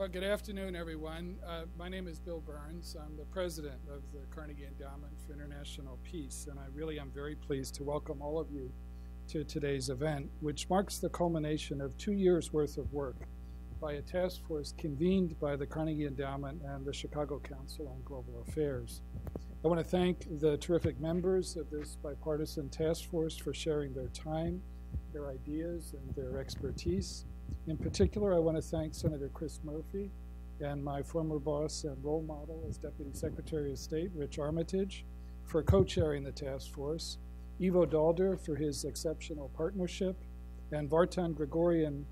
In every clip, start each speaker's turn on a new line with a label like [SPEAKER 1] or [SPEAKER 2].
[SPEAKER 1] Well, good afternoon, everyone. My name is Bill Burns. I'm the president of the Carnegie Endowment for International Peace, and I really am very pleased to welcome all of you to today's event, which marks the culmination of 2 years' worth of work by a task force convened by the Carnegie Endowment and the Chicago Council on Global Affairs. I want to thank the terrific members of this bipartisan task force for sharing their time, their ideas, and their expertise. In particular, I want to thank Senator Chris Murphy and my former boss and role model as Deputy Secretary of State, Rich Armitage, for co-chairing the task force, Ivo Dalder for his exceptional partnership, and Vartan Gregorian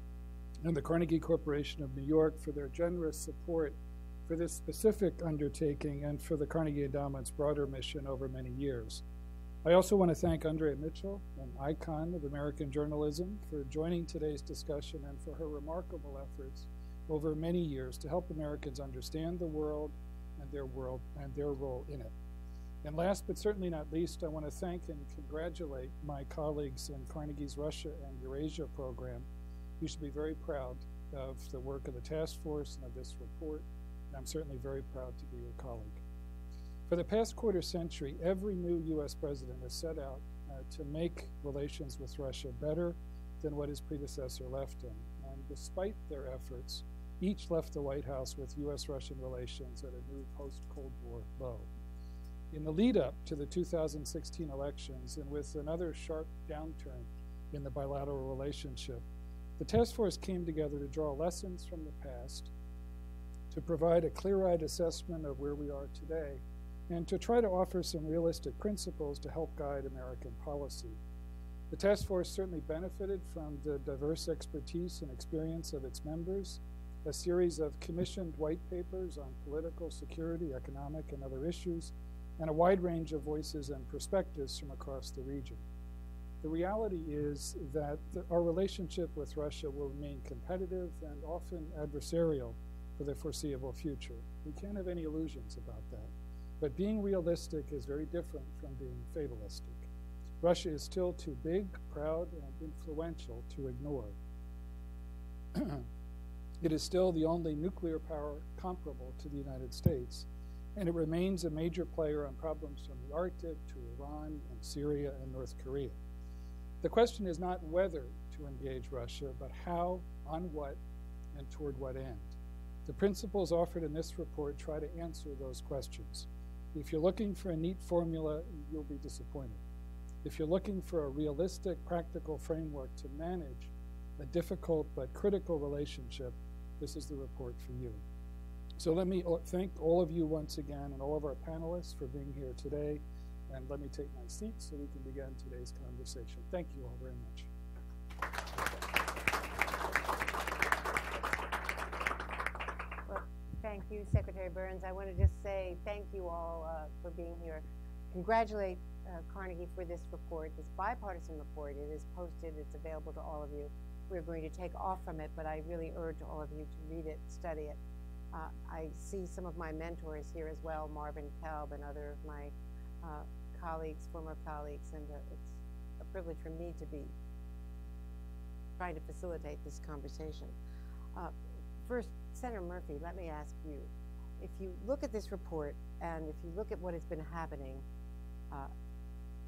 [SPEAKER 1] and the Carnegie Corporation of New York for their generous support for this specific undertaking and for the Carnegie Endowment's broader mission over many years. I also want to thank Andrea Mitchell, an icon of American journalism, for joining today's discussion and for her remarkable efforts over many years to help Americans understand the world and their role in it. And last but certainly not least, I want to thank and congratulate my colleagues in Carnegie's Russia and Eurasia program. You should be very proud of the work of the task force and of this report, and I'm certainly very proud to be your colleague. For the past quarter century, every new U.S. president has set out to make relations with Russia better than what his predecessor left in. And despite their efforts, each left the White House with U.S.-Russian relations at a new post-Cold War low. In the lead-up to the 2016 elections, and with another sharp downturn in the bilateral relationship, the task force came together to draw lessons from the past, to provide a clear-eyed assessment of where we are today, and to try to offer some realistic principles to help guide American policy. The task force certainly benefited from the diverse expertise and experience of its members, a series of commissioned white papers on political, security, economic, and other issues, and a wide range of voices and perspectives from across the region. The reality is that our relationship with Russia will remain competitive and often adversarial for the foreseeable future. We can't have any illusions about that. But being realistic is very different from being fatalistic. Russia is still too big, proud, and influential to ignore. It is still the only nuclear power comparable to the United States, and it remains a major player on problems from the Arctic to Iran and Syria and North Korea. The question is not whether to engage Russia, but how, on what, and toward what end. The principles offered in this report try to answer those questions. If you're looking for a neat formula, you'll be disappointed. If you're looking for a realistic, practical framework to manage a difficult but critical relationship, this is the report for you. So let me thank all of you once again and all of our panelists for being here today. And let me take my seat so we can begin today's conversation. Thank you all very much.
[SPEAKER 2] Thank you, Secretary Burns. I want to just say thank you all for being here. Congratulate Carnegie for this report, this bipartisan report. It is posted. It's available to all of you. We're going to take off from it, but I really urge all of you to read it, study it. I see some of my mentors here as well, Marvin Kalb and other of my colleagues, former colleagues, and it's a privilege for me to be trying to facilitate this conversation. First, Senator Murphy, let me ask you, if you look at this report and if you look at what has been happening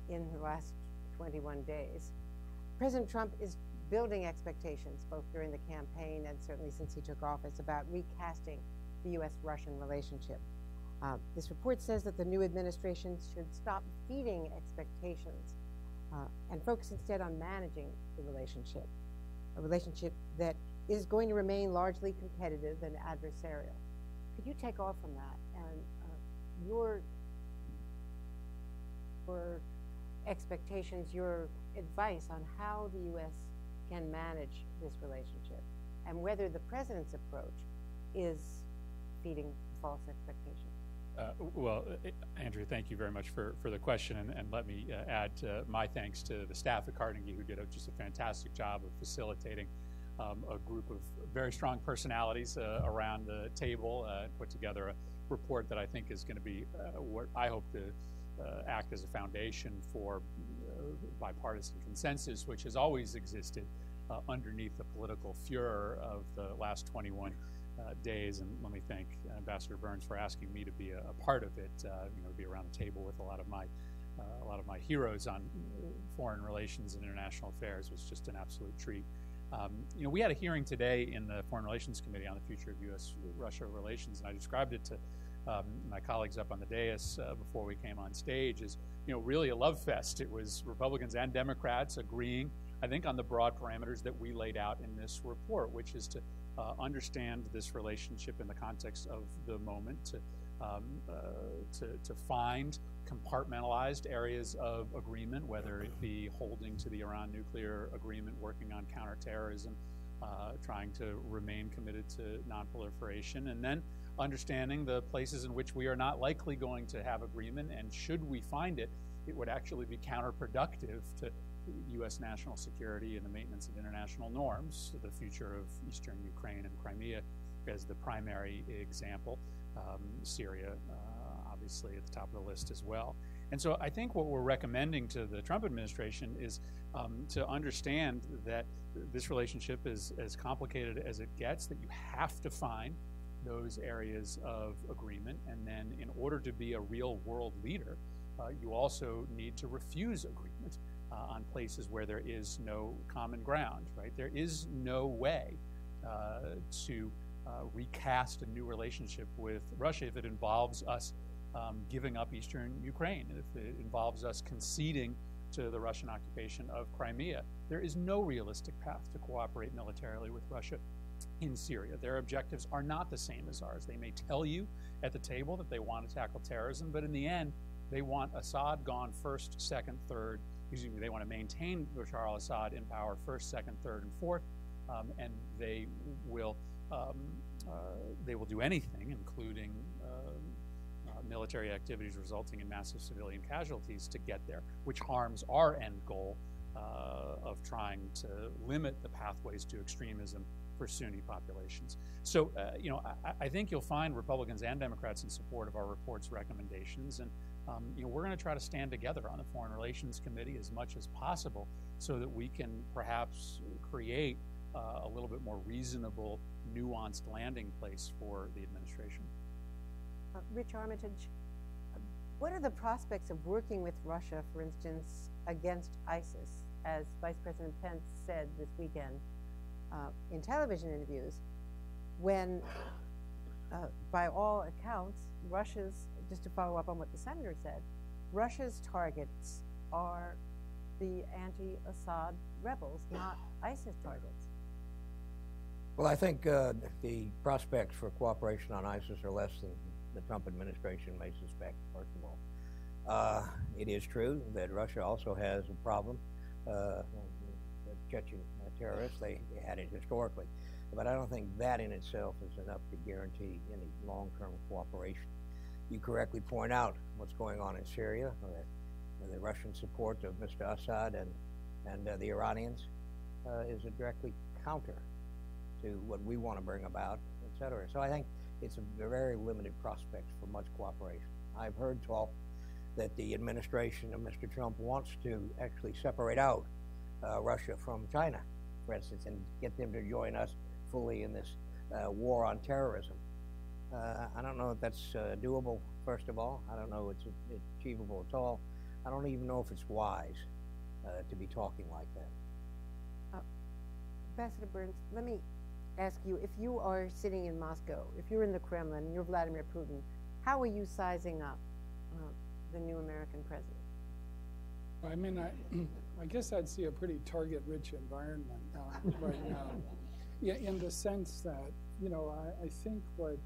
[SPEAKER 2] in the last 21 days, President Trump is building expectations, both during the campaign and certainly since he took office, about recasting the U.S.-Russian relationship. This report says that the new administration should stop feeding expectations and focus instead on managing the relationship, a relationship that is going to remain largely competitive and adversarial. Could you take off from that and your expectations, your advice on how the U.S. can manage this relationship and whether the president's approach is feeding false expectations?
[SPEAKER 3] Well, Andrew, thank you very much for the question, and let me add my thanks to the staff at Carnegie, who did just a fantastic job of facilitating a group of very strong personalities around the table and put together a report that I think is going to be what I hope to act as a foundation for bipartisan consensus, which has always existed underneath the political furor of the last 21 days, and let me thank Ambassador Burns for asking me to be a part of it. You know, to be around the table with a lot of my heroes on foreign relations and international affairs was just an absolute treat. You know, we had a hearing today in the Foreign Relations Committee on the future of U.S.-Russia relations, and I described it to my colleagues up on the dais before we came on stage as, you know, really a love fest. It was Republicans and Democrats agreeing, I think, on the broad parameters that we laid out in this report, which is to understand this relationship in the context of the moment, to find compartmentalized areas of agreement, whether it be holding to the Iran nuclear agreement, working on counterterrorism, trying to remain committed to nonproliferation, and then understanding the places in which we are not likely going to have agreement, and should we find it, it would actually be counterproductive to U.S. national security and the maintenance of international norms. The future of Eastern Ukraine and Crimea as the primary example. Syria, obviously, at the top of the list as well. And so I think what we're recommending to the Trump administration is to understand that this relationship is as complicated as it gets, that you have to find those areas of agreement. And then in order to be a real world leader, you also need to refuse agreement on places where there is no common ground, right? There is no way to recast a new relationship with Russia if it involves us giving up Eastern Ukraine, if it involves us conceding to the Russian occupation of Crimea. There is no realistic path to cooperate militarily with Russia in Syria. Their objectives are not the same as ours. They may tell you at the table that they want to tackle terrorism, but in the end, they want Assad gone first, second, third. Excuse me, they want to maintain Bashar al-Assad in power first, second, third, and fourth, and they will do anything, including military activities resulting in massive civilian casualties, to get there, which harms our end goal of trying to limit the pathways to extremism for Sunni populations. So, you know, I think you'll find Republicans and Democrats in support of our report's recommendations, and you know, we're going to try to stand together on the Foreign Relations Committee as much as possible so that we can perhaps create a little bit more reasonable, nuanced landing place for the administration.
[SPEAKER 2] Rich Armitage, what are the prospects of working with Russia, for instance, against ISIS? As Vice President Pence said this weekend in television interviews, when, by all accounts, Russia's, just to follow up on what the senator said, Russia's targets are the anti-Assad rebels, not ISIS targets.
[SPEAKER 4] Well, I think the prospects for cooperation on ISIS are less than the Trump administration may suspect, first of all. It is true that Russia also has a problem. The Chechen terrorists, they had it historically. But I don't think that in itself is enough to guarantee any long-term cooperation. You correctly point out what's going on in Syria, the Russian support of Mr. Assad and the Iranians is directly counter to what we want to bring about, et cetera. So I think it's a very limited prospect for much cooperation. I've heard talk that the administration of Mr. Trump wants to actually separate out Russia from China, for instance, and get them to join us fully in this war on terrorism. I don't know if that's doable, first of all. I don't know if it's achievable at all. I don't even know if it's wise to be talking like that.
[SPEAKER 2] Ambassador Burns, let me ask you, if you are sitting in Moscow, if you're in the Kremlin and you're Vladimir Putin, how are you sizing up the new American president?
[SPEAKER 1] I mean, I guess I'd see a pretty target-rich environment right now. Yeah, in the sense that, you know, I think what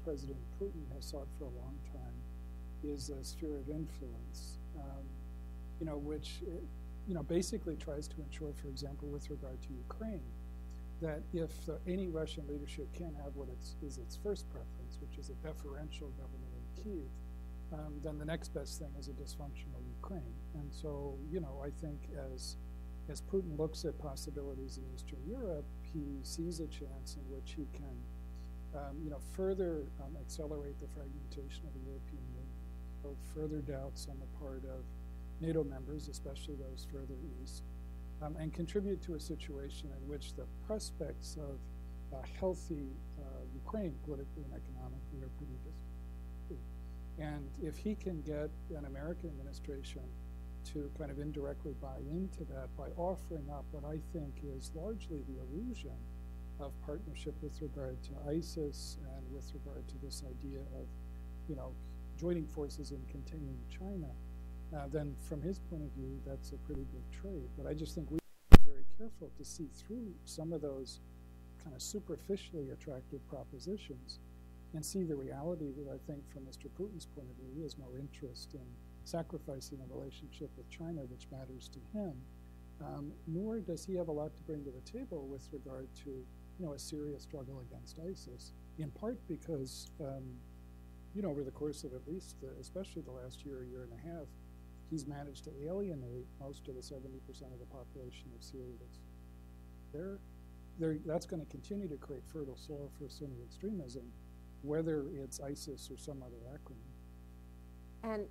[SPEAKER 1] President Putin has sought for a long time is a sphere of influence, you know, which, you know, basically tries to ensure, for example, with regard to Ukraine, that if any Russian leadership can have what is its first preference, which is a deferential government in Kyiv, then the next best thing is a dysfunctional Ukraine. And so, you know, I think as Putin looks at possibilities in Eastern Europe, he sees a chance in which he can, you know, further accelerate the fragmentation of the European Union, so further doubts on the part of NATO members, especially those further east, and contribute to a situation in which the prospects of healthy Ukraine politically and economically are pretty distant. And if he can get an American administration to kind of indirectly buy into that by offering up what I think is largely the illusion of partnership with regard to ISIS and with regard to this idea of, joining forces in containing China, then from his point of view, that's a pretty big trade. But I just think we have to be very careful to see through some of those kind of superficially attractive propositions and see the reality that I think from Mr. Putin's point of view, he has no interest in sacrificing a relationship with China, which matters to him, nor does he have a lot to bring to the table with regard to, a serious struggle against ISIS, in part because, over the course of at least, especially the last year and a half, he's managed to alienate most of the 70% of the population of Syria that's there. That's going to continue to create fertile soil for Sunni extremism, whether it's ISIS or some other acronym.
[SPEAKER 2] And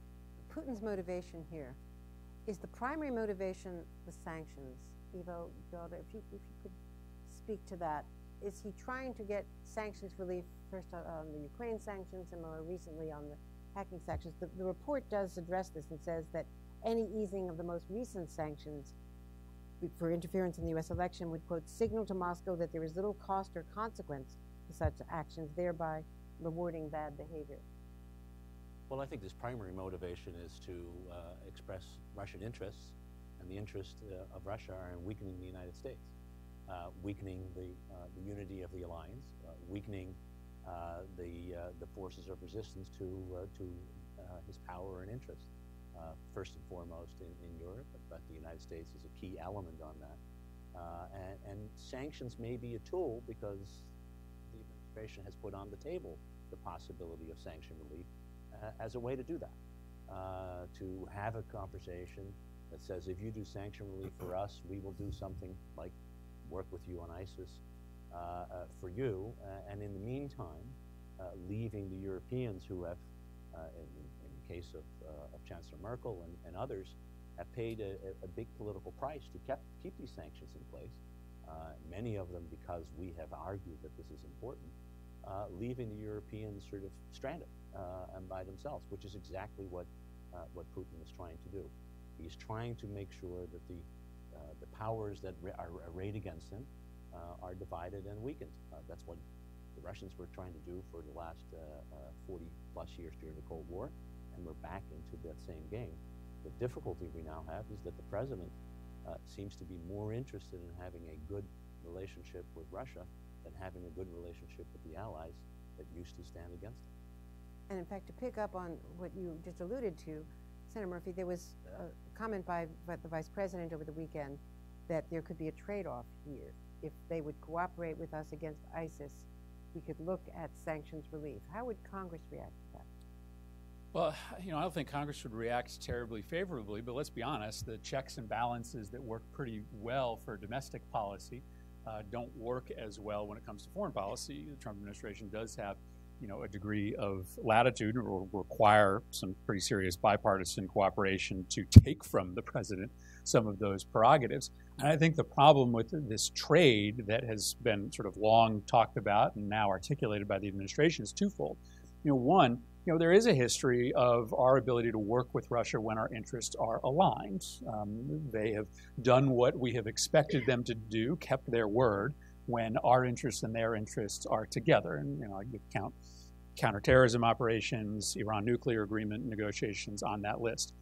[SPEAKER 2] Putin's motivation here, is the primary motivation the sanctions? Ivo, Gelder, if you could speak to that. Is he trying to get sanctions relief, first on the Ukraine sanctions and more recently on the hacking sanctions? The report does address this and says that any easing of the most recent sanctions for interference in the U.S. election would, quote, signal to Moscow that there is little cost or consequence to such actions, thereby rewarding bad behavior.
[SPEAKER 5] Well, I think this primary motivation is to express Russian interests, and the interests of Russia are in weakening the United States, weakening the unity of the alliance, weakening the forces of resistance to his power and interest, first and foremost in Europe, but the United States is a key element on that. And sanctions may be a tool because the administration has put on the table the possibility of sanction relief as a way to do that, to have a conversation that says, if you do sanction relief for us, we will do something like work with you on ISIS for you, and in the meantime, leaving the Europeans who have, in the case of Chancellor Merkel and others, have paid a big political price to keep these sanctions in place, many of them because we have argued that this is important, leaving the Europeans sort of stranded and by themselves, which is exactly what Putin is trying to do. He's trying to make sure that the powers that are arrayed against him are divided and weakened. That's what the Russians were trying to do for the last 40-plus years during the Cold War, and we're back into that same game. The difficulty we now have is that the president seems to be more interested in having a good relationship with Russia than having a good relationship with the allies that used to stand against him.
[SPEAKER 2] And in fact, to pick up on what you just alluded to, Senator Murphy, there was a comment by the Vice President over the weekend that there could be a trade-off here. If they would cooperate with us against ISIS, we could look at sanctions relief. How would Congress react to that?
[SPEAKER 3] Well, I don't think Congress would react terribly favorably, but let's be honest, the checks and balances that work pretty well for domestic policy don't work as well when it comes to foreign policy. The Trump administration does have a degree of latitude or require some pretty serious bipartisan cooperation to take from the president some of those prerogatives. And I think the problem with this trade that has been sort of long talked about and now articulated by the administration is twofold. One, there is a history of our ability to work with Russia when our interests are aligned. They have done what we have expected them to do, kept their word, when our interests and their interests are together. And I could count counterterrorism operations, Iran nuclear agreement negotiations on that list.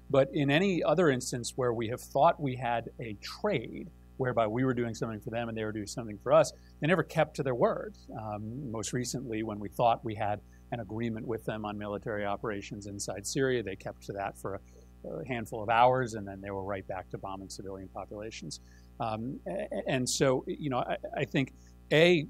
[SPEAKER 3] But in any other instance where we have thought we had a trade, whereby we were doing something for them and they were doing something for us, they never kept to their word. Most recently, when we thought we had an agreement with them on military operations inside Syria, they kept to that for a handful of hours, and then they were right back to bombing civilian populations. And so, I think, A,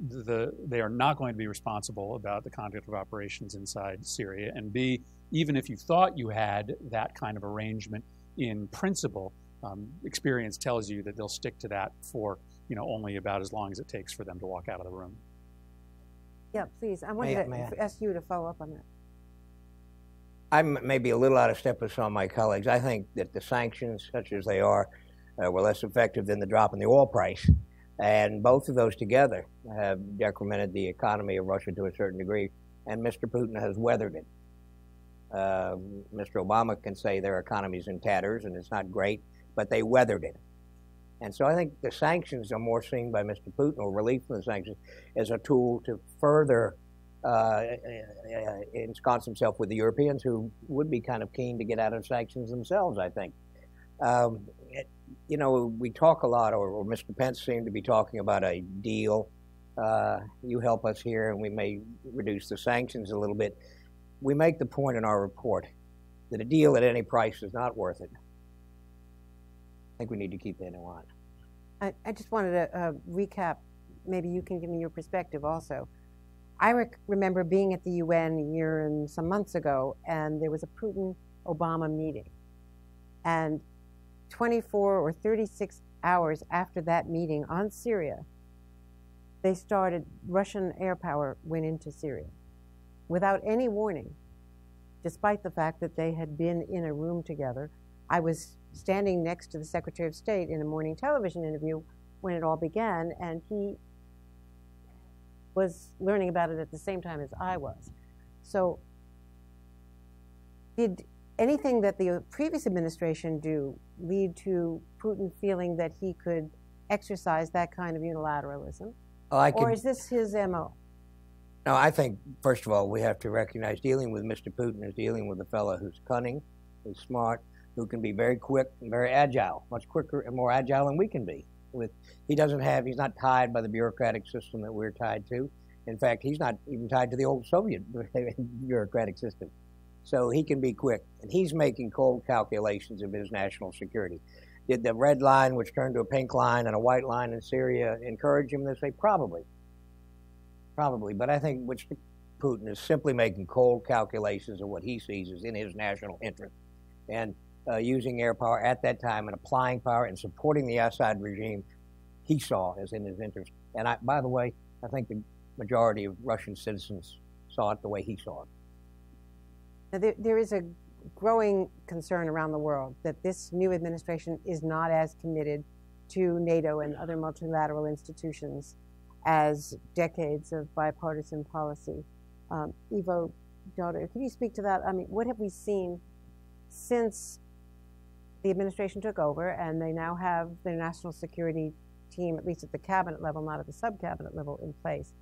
[SPEAKER 3] they are not going to be responsible about the conduct of operations inside Syria, and B, even if you thought you had that kind of arrangement in principle, experience tells you that they'll stick to that for only about as long as it takes for them to walk out of the room.
[SPEAKER 2] Yeah, please. I wanted to ask you to follow up on that.
[SPEAKER 4] I'm maybe a little out of step with some of my colleagues. I think that the sanctions, such as they are, were less effective than the drop in the oil price And both of those together have decremented the economy of Russia to a certain degree, and Mr. Putin has weathered it. Mr. Obama can say their economy's in tatters and it's not great, but they weathered it. And so I think the sanctions are more seen by Mr. Putin, or relief from the sanctions, as a tool to further ensconce himself with the Europeans, who would be kind of keen to get out of sanctions themselves, I think. You know, we talk a lot, or Mr. Pence seemed to be talking about a deal. You help us here and we may reduce the sanctions a little bit. We make the point in our report that a deal at any price is not worth it. I think we need to keep that in mind.
[SPEAKER 2] I just wanted to recap. Maybe you can give me your perspective also. I remember being at the UN a year and some months ago, and there was a Putin-Obama meeting. And 24 or 36 hours after that meeting on Syria, Russian air power went into Syria without any warning, despite the fact that they had been in a room together. I was standing next to the Secretary of State in a morning television interview when it all began, and he was learning about it at the same time as I was. So did anything that the previous administration do lead to Putin feeling that he could exercise that kind of unilateralism? Or is this his MO?
[SPEAKER 4] No, I think, first of all, we have to recognize dealing with Mr. Putin is dealing with a fellow who's cunning, who's smart, who can be very quick and very agile, much quicker and more agile than we can be. He's not tied by the bureaucratic system that we're tied to. In fact, he's not even tied to the old Soviet bureaucratic system. So he can be quick, and he's making cold calculations of his national security. Did the red line, which turned to a pink line and a white line in Syria, encourage him to say probably? Probably, but I think Mr. Putin is simply making cold calculations of what he sees as in his national interest, and using air power at that time and applying power and supporting the Assad regime he saw as in his interest. And by the way, I think the majority of Russian citizens saw it the way he saw it.
[SPEAKER 2] Now, there is a growing concern around the world that this new administration is not as committed to NATO and other multilateral institutions as decades of bipartisan policy. Ivo, daughter, can you speak to that? I mean, what have we seen since the administration took over and they now have their national security team, at least at the cabinet level, not at the sub-cabinet level, in place?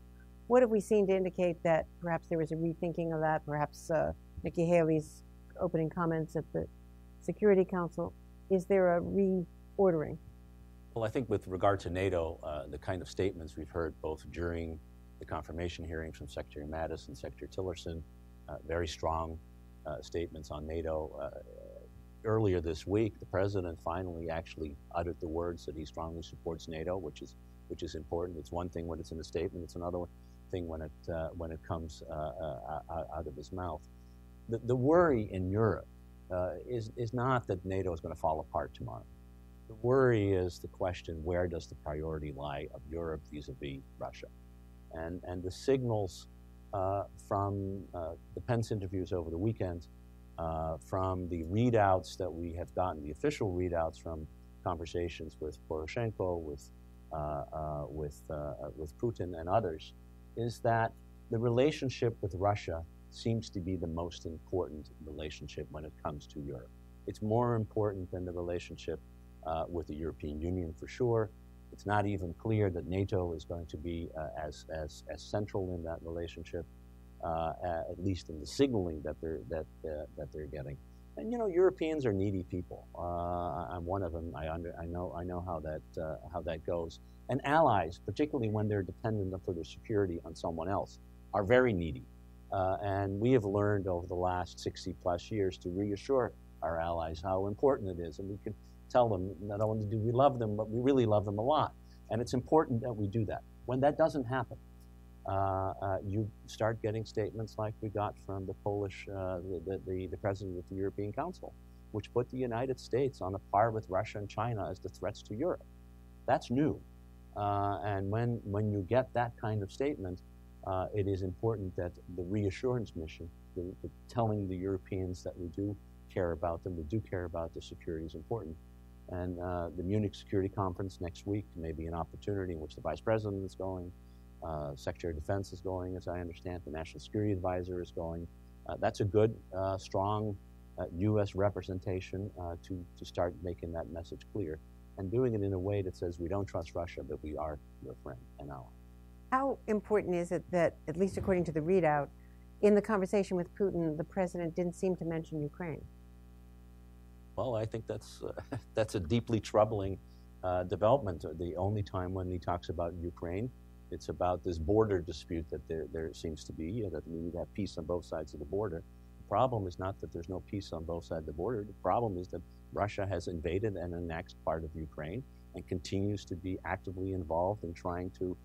[SPEAKER 2] What have we seen to indicate that perhaps there was a rethinking of that, perhaps Nikki Haley's opening comments at the Security Council? Is there a reordering?
[SPEAKER 5] Well, I think with regard to NATO, the kind of statements we've heard both during the confirmation hearings from Secretary Mattis and Secretary Tillerson, very strong statements on NATO. Earlier this week, the president finally actually uttered the words that he strongly supports NATO, which is important. It's one thing when it's in a statement; it's another thing when it comes out of his mouth. The worry in Europe is not that NATO is going to fall apart tomorrow. The worry is the question: where does the priority lie of Europe vis-a-vis Russia? And the signals from the Pence interviews over the weekend, from the readouts that we have gotten, the official readouts from conversations with Poroshenko, with Putin and others, is that the relationship with Russia seems to be the most important relationship when it comes to Europe. It's more important than the relationship with the European Union, for sure. It's not even clear that NATO is going to be as central in that relationship, at least in the signaling that they're getting. And you know, Europeans are needy people. I'm one of them. I know how that goes. And allies, particularly when they're dependent for their security on someone else, are very needy. And we have learned over the last 60+ years to reassure our allies how important it is, and we can tell them not only do we love them, but we really love them a lot. And it's important that we do that. When that doesn't happen, you start getting statements like we got from the Polish, the president of the European Council, which put the United States on a par with Russia and China as the threats to Europe. That's new. And when you get that kind of statement, it is important that the reassurance mission, telling the Europeans that we do care about them, we do care about their security, is important. And the Munich Security Conference next week may be an opportunity in which the Vice President is going, Secretary of Defense is going, as I understand, the National Security Advisor is going. That's a good, strong U.S. representation to start making that message clear and doing it in a way that says we don't trust Russia, but we are your friend and ally.
[SPEAKER 2] How important is it that, at least according to the readout, in the conversation with Putin, the president didn't seem to mention Ukraine?
[SPEAKER 5] Well, I think that's a deeply troubling development. The only time when he talks about Ukraine, it's about this border dispute that there seems to be, that we need to have peace on both sides of the border. The problem is not that there's no peace on both sides of the border. The problem is that Russia has invaded and annexed part of Ukraine and continues to be actively involved in trying to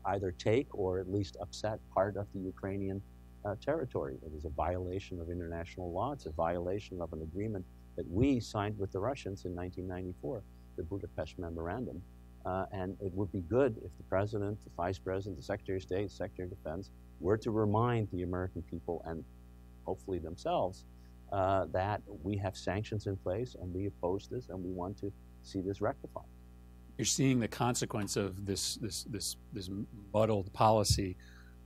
[SPEAKER 5] either take or at least upset part of the Ukrainian territory. It is a violation of international law. It's a violation of an agreement that we signed with the Russians in 1994, the Budapest Memorandum. And it would be good if the President, the Vice President, the Secretary of State, the Secretary of Defense were to remind the American people and hopefully themselves that we have sanctions in place and we oppose this and we want to see this rectified.
[SPEAKER 3] You're seeing the consequence of this muddled policy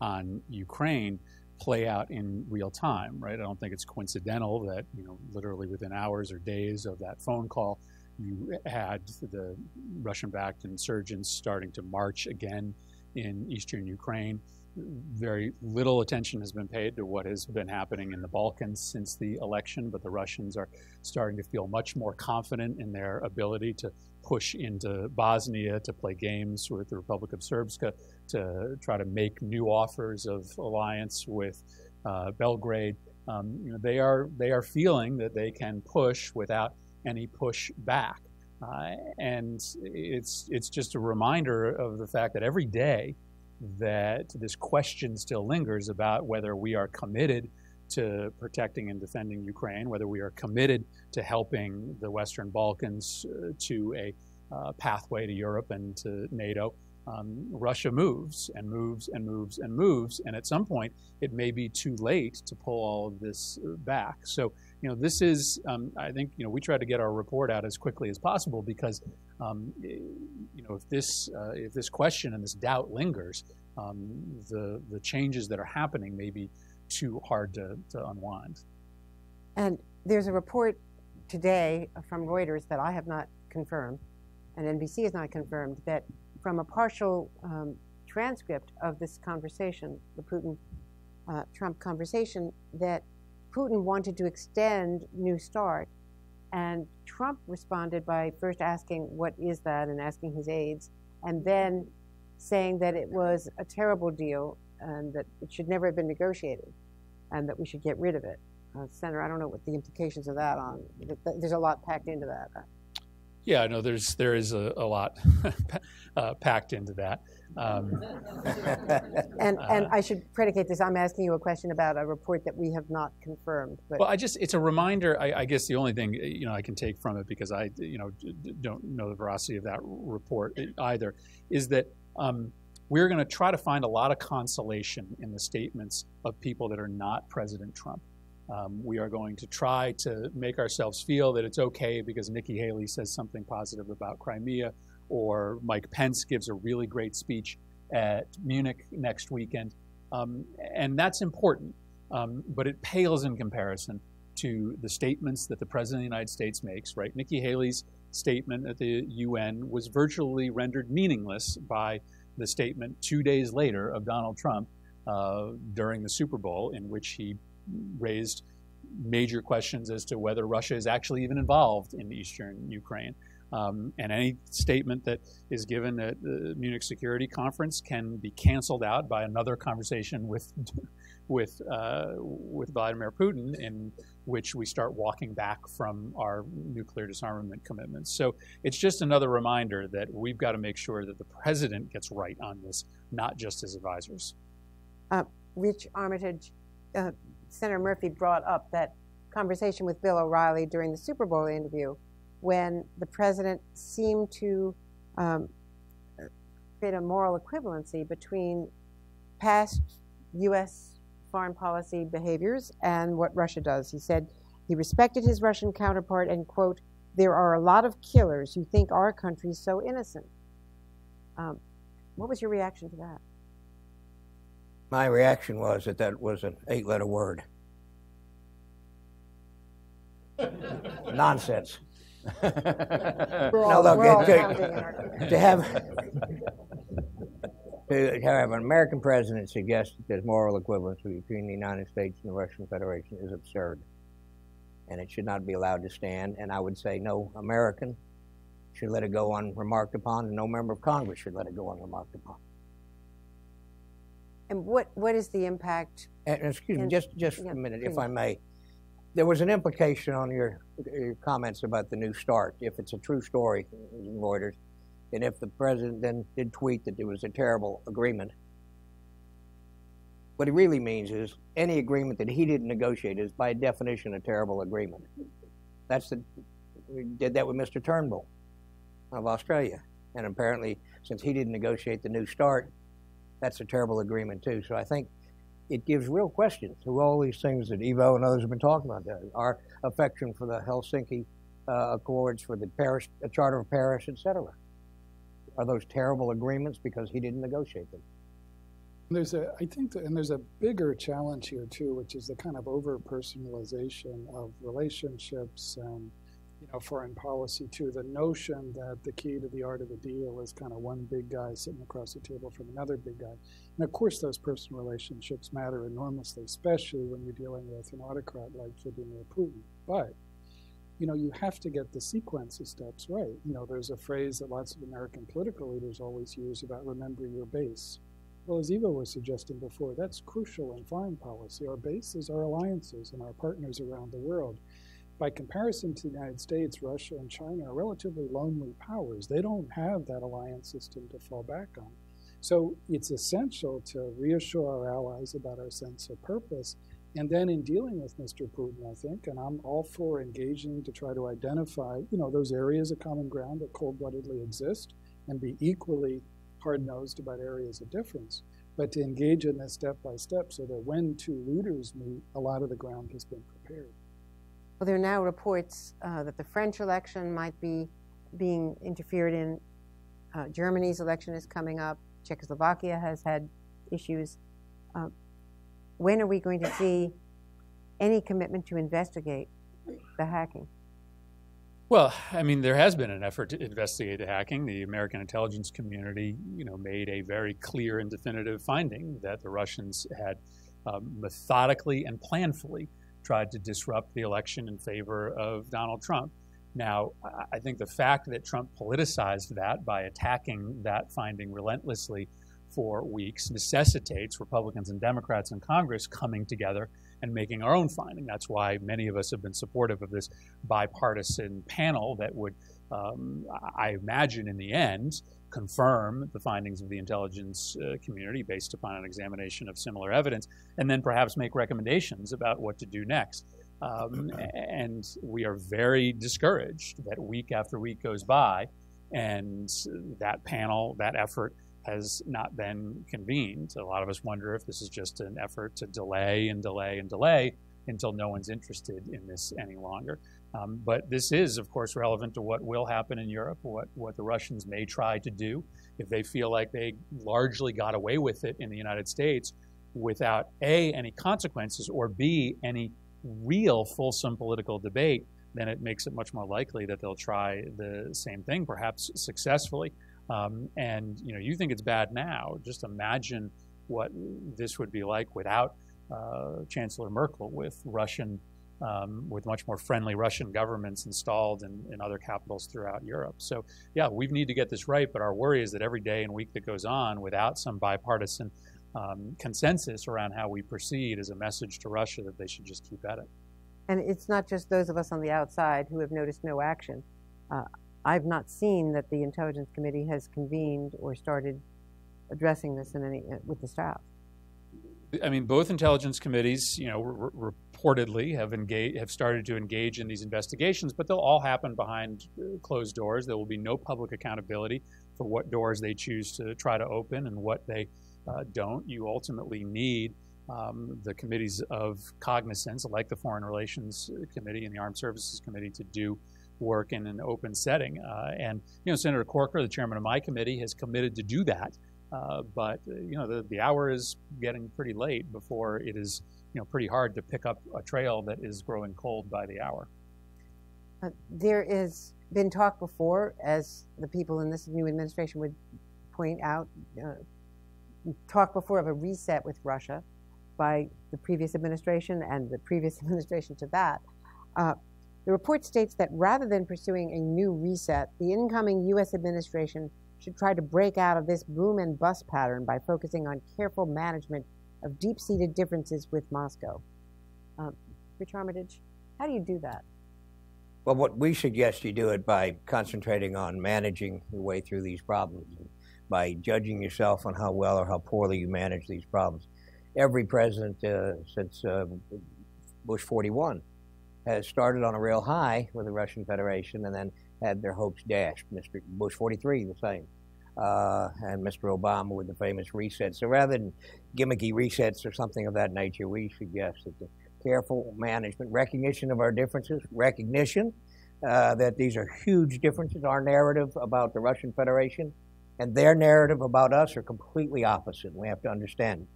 [SPEAKER 3] on Ukraine play out in real time, right? I don't think it's coincidental that, literally within hours or days of that phone call, you had the Russian-backed insurgents starting to march again in eastern Ukraine. Very little attention has been paid to what has been happening in the Balkans since the election, but the Russians are starting to feel much more confident in their ability to push into Bosnia, to play games with the Republic of Srpska, to try to make new offers of alliance with Belgrade. They are feeling that they can push without any push back, and it's just a reminder of the fact that every day that this question still lingers about whether we are committed to protecting and defending Ukraine, whether we are committed to helping the Western Balkans to a pathway to Europe and to NATO. Russia moves and moves and moves and moves, and at some point it may be too late to pull all of this back. So, this is, I think, we try to get our report out as quickly as possible because, if this question and this doubt lingers, the changes that are happening may be too hard to unwind.
[SPEAKER 2] And there's a report today from Reuters that I have not confirmed, and NBC has not confirmed, that from a partial transcript of this conversation, the Putin-Trump conversation, that Putin wanted to extend New START, and Trump responded by first asking, what is that, and asking his aides, and then saying that it was a terrible deal and that it should never have been negotiated and that we should get rid of it. Senator, I don't know what the implications of that are. There's a lot packed into that.
[SPEAKER 3] Yeah, no, there is a lot packed into that.
[SPEAKER 2] And I should predicate this. I'm asking you a question about a report that we have not confirmed. But.
[SPEAKER 3] Well, it's a reminder. I guess the only thing I can take from it, because I don't know the veracity of that report either, is that we're going to try to find a lot of consolation in the statements of people that are not President Trump. We are going to try to make ourselves feel that it's okay because Nikki Haley says something positive about Crimea, or Mike Pence gives a really great speech at Munich next weekend. And that's important, but it pales in comparison to the statements that the President of the United States makes, right? Nikki Haley's statement at the UN was virtually rendered meaningless by the statement 2 days later of Donald Trump during the Super Bowl, in which he raised major questions as to whether Russia is actually even involved in eastern Ukraine. And any statement that is given at the Munich Security Conference can be canceled out by another conversation with Vladimir Putin, in which we start walking back from our nuclear disarmament commitments. So it's just another reminder that we've got to make sure that the president gets right on this, not just his advisors.
[SPEAKER 2] Rich Armitage, Senator Murphy brought up that conversation with Bill O'Reilly during the Super Bowl interview, when the president seemed to create a moral equivalency between past U.S. foreign policy behaviors and what Russia does. He said he respected his Russian counterpart and, quote, there are a lot of killers who think our country's so innocent. What was your reaction to that?
[SPEAKER 4] My reaction was that that was an 8-letter word. Nonsense.
[SPEAKER 2] We're all counting in our country.
[SPEAKER 4] To have an American president suggest that there's moral equivalency between the United States and the Russian Federation is absurd. And it should not be allowed to stand. And I would say no American should let it go unremarked upon, and no member of Congress should let it go unremarked upon.
[SPEAKER 2] And what is the impact?
[SPEAKER 4] And excuse me, just a minute, if I may. There was an implication on your comments about the New START. If it's a true story, Reuters, and if the president then did tweet that there was a terrible agreement, what he really means is any agreement that he didn't negotiate is by definition a terrible agreement. We did that with Mr. Turnbull of Australia. And apparently, since he didn't negotiate the New START, that's a terrible agreement too. So I think it gives real questions to all these things that Ivo and others have been talking about. Our affection for the Helsinki Accords, for the Paris Charter of Paris, etc. Are those terrible agreements because he didn't negotiate them?
[SPEAKER 1] There's a bigger challenge here too, which is the kind of over-personalization of relationships and foreign policy too. The notion that the key to the art of the deal is kind of one big guy sitting across the table from another big guy. And of course those personal relationships matter enormously, especially when you're dealing with an autocrat like Vladimir Putin. But you have to get the sequence of steps right. There's a phrase that lots of American political leaders always use about remember your base. Well, as Ivo was suggesting before, that's crucial in foreign policy. Our base is our alliances and our partners around the world. By comparison to the United States, Russia and China are relatively lonely powers. They don't have that alliance system to fall back on. So it's essential to reassure our allies about our sense of purpose. And then in dealing with Mr. Putin, I think, and I'm all for engaging to try to identify, those areas of common ground that cold-bloodedly exist and be equally hard-nosed about areas of difference, but to engage in this step by step so that when two leaders meet, a lot of the ground has been prepared.
[SPEAKER 2] Well, there are now reports that the French election might be being interfered in. Germany's election is coming up. Czechoslovakia has had issues. When are we going to see any commitment to investigate the hacking?
[SPEAKER 3] Well, I mean, there has been an effort to investigate the hacking. The American intelligence community, made a very clear and definitive finding that the Russians had methodically and planfully tried to disrupt the election in favor of Donald Trump. Now, I think the fact that Trump politicized that by attacking that finding relentlessly for weeks necessitates Republicans and Democrats in Congress coming together and making our own finding. That's why many of us have been supportive of this bipartisan panel that would, I imagine in the end, confirm the findings of the intelligence community based upon an examination of similar evidence, and then perhaps make recommendations about what to do next. And we are very discouraged that week after week goes by and that panel, that effort has not been convened. A lot of us wonder if this is just an effort to delay and delay and delay until no one's interested in this any longer. But this is, of course, relevant to what will happen in Europe, what the Russians may try to do if they feel like they largely got away with it in the United States without A, any consequences, or B, any real fulsome political debate. Then it makes it much more likely that they'll try the same thing, perhaps successfully. And you think it's bad now. Just imagine what this would be like without Chancellor Merkel, with much more friendly Russian governments installed in other capitals throughout Europe. So yeah, we need to get this right, but our worry is that every day and week that goes on without some bipartisan consensus around how we proceed is a message to Russia that they should just keep at it.
[SPEAKER 2] And it's not just those of us on the outside who have noticed no action. I've not seen that the Intelligence Committee has convened or started addressing this with the staff.
[SPEAKER 3] I mean, both intelligence committees, reportedly have started to engage in these investigations, but they'll all happen behind closed doors. There will be no public accountability for what doors they choose to try to open and what they don't. You ultimately need the committees of cognizance, like the Foreign Relations Committee and the Armed Services Committee, to do work in an open setting. And Senator Corker, the chairman of my committee, has committed to do that. But the hour is getting pretty late before it is pretty hard to pick up a trail that is growing cold by the hour.
[SPEAKER 2] There has been talk before, as the people in this new administration would point out, talk before of a reset with Russia by the previous administration and the previous administration to that. The report states that rather than pursuing a new reset, the incoming U.S. administration should try to break out of this boom and bust pattern by focusing on careful management of deep-seated differences with Moscow. Rich Armitage, how do you do that?
[SPEAKER 4] Well, what we suggest you do it by concentrating on managing your way through these problems, by judging yourself on how well or how poorly you manage these problems. Every president since Bush 41 has started on a real high with the Russian Federation and then had their hopes dashed. Mr. Bush 43, the same. And Mr. Obama with the famous reset. So rather than gimmicky resets or something of that nature, we suggest that the careful management, recognition of our differences, recognition that these are huge differences. Our narrative about the Russian Federation and their narrative about us are completely opposite. We have to understand it.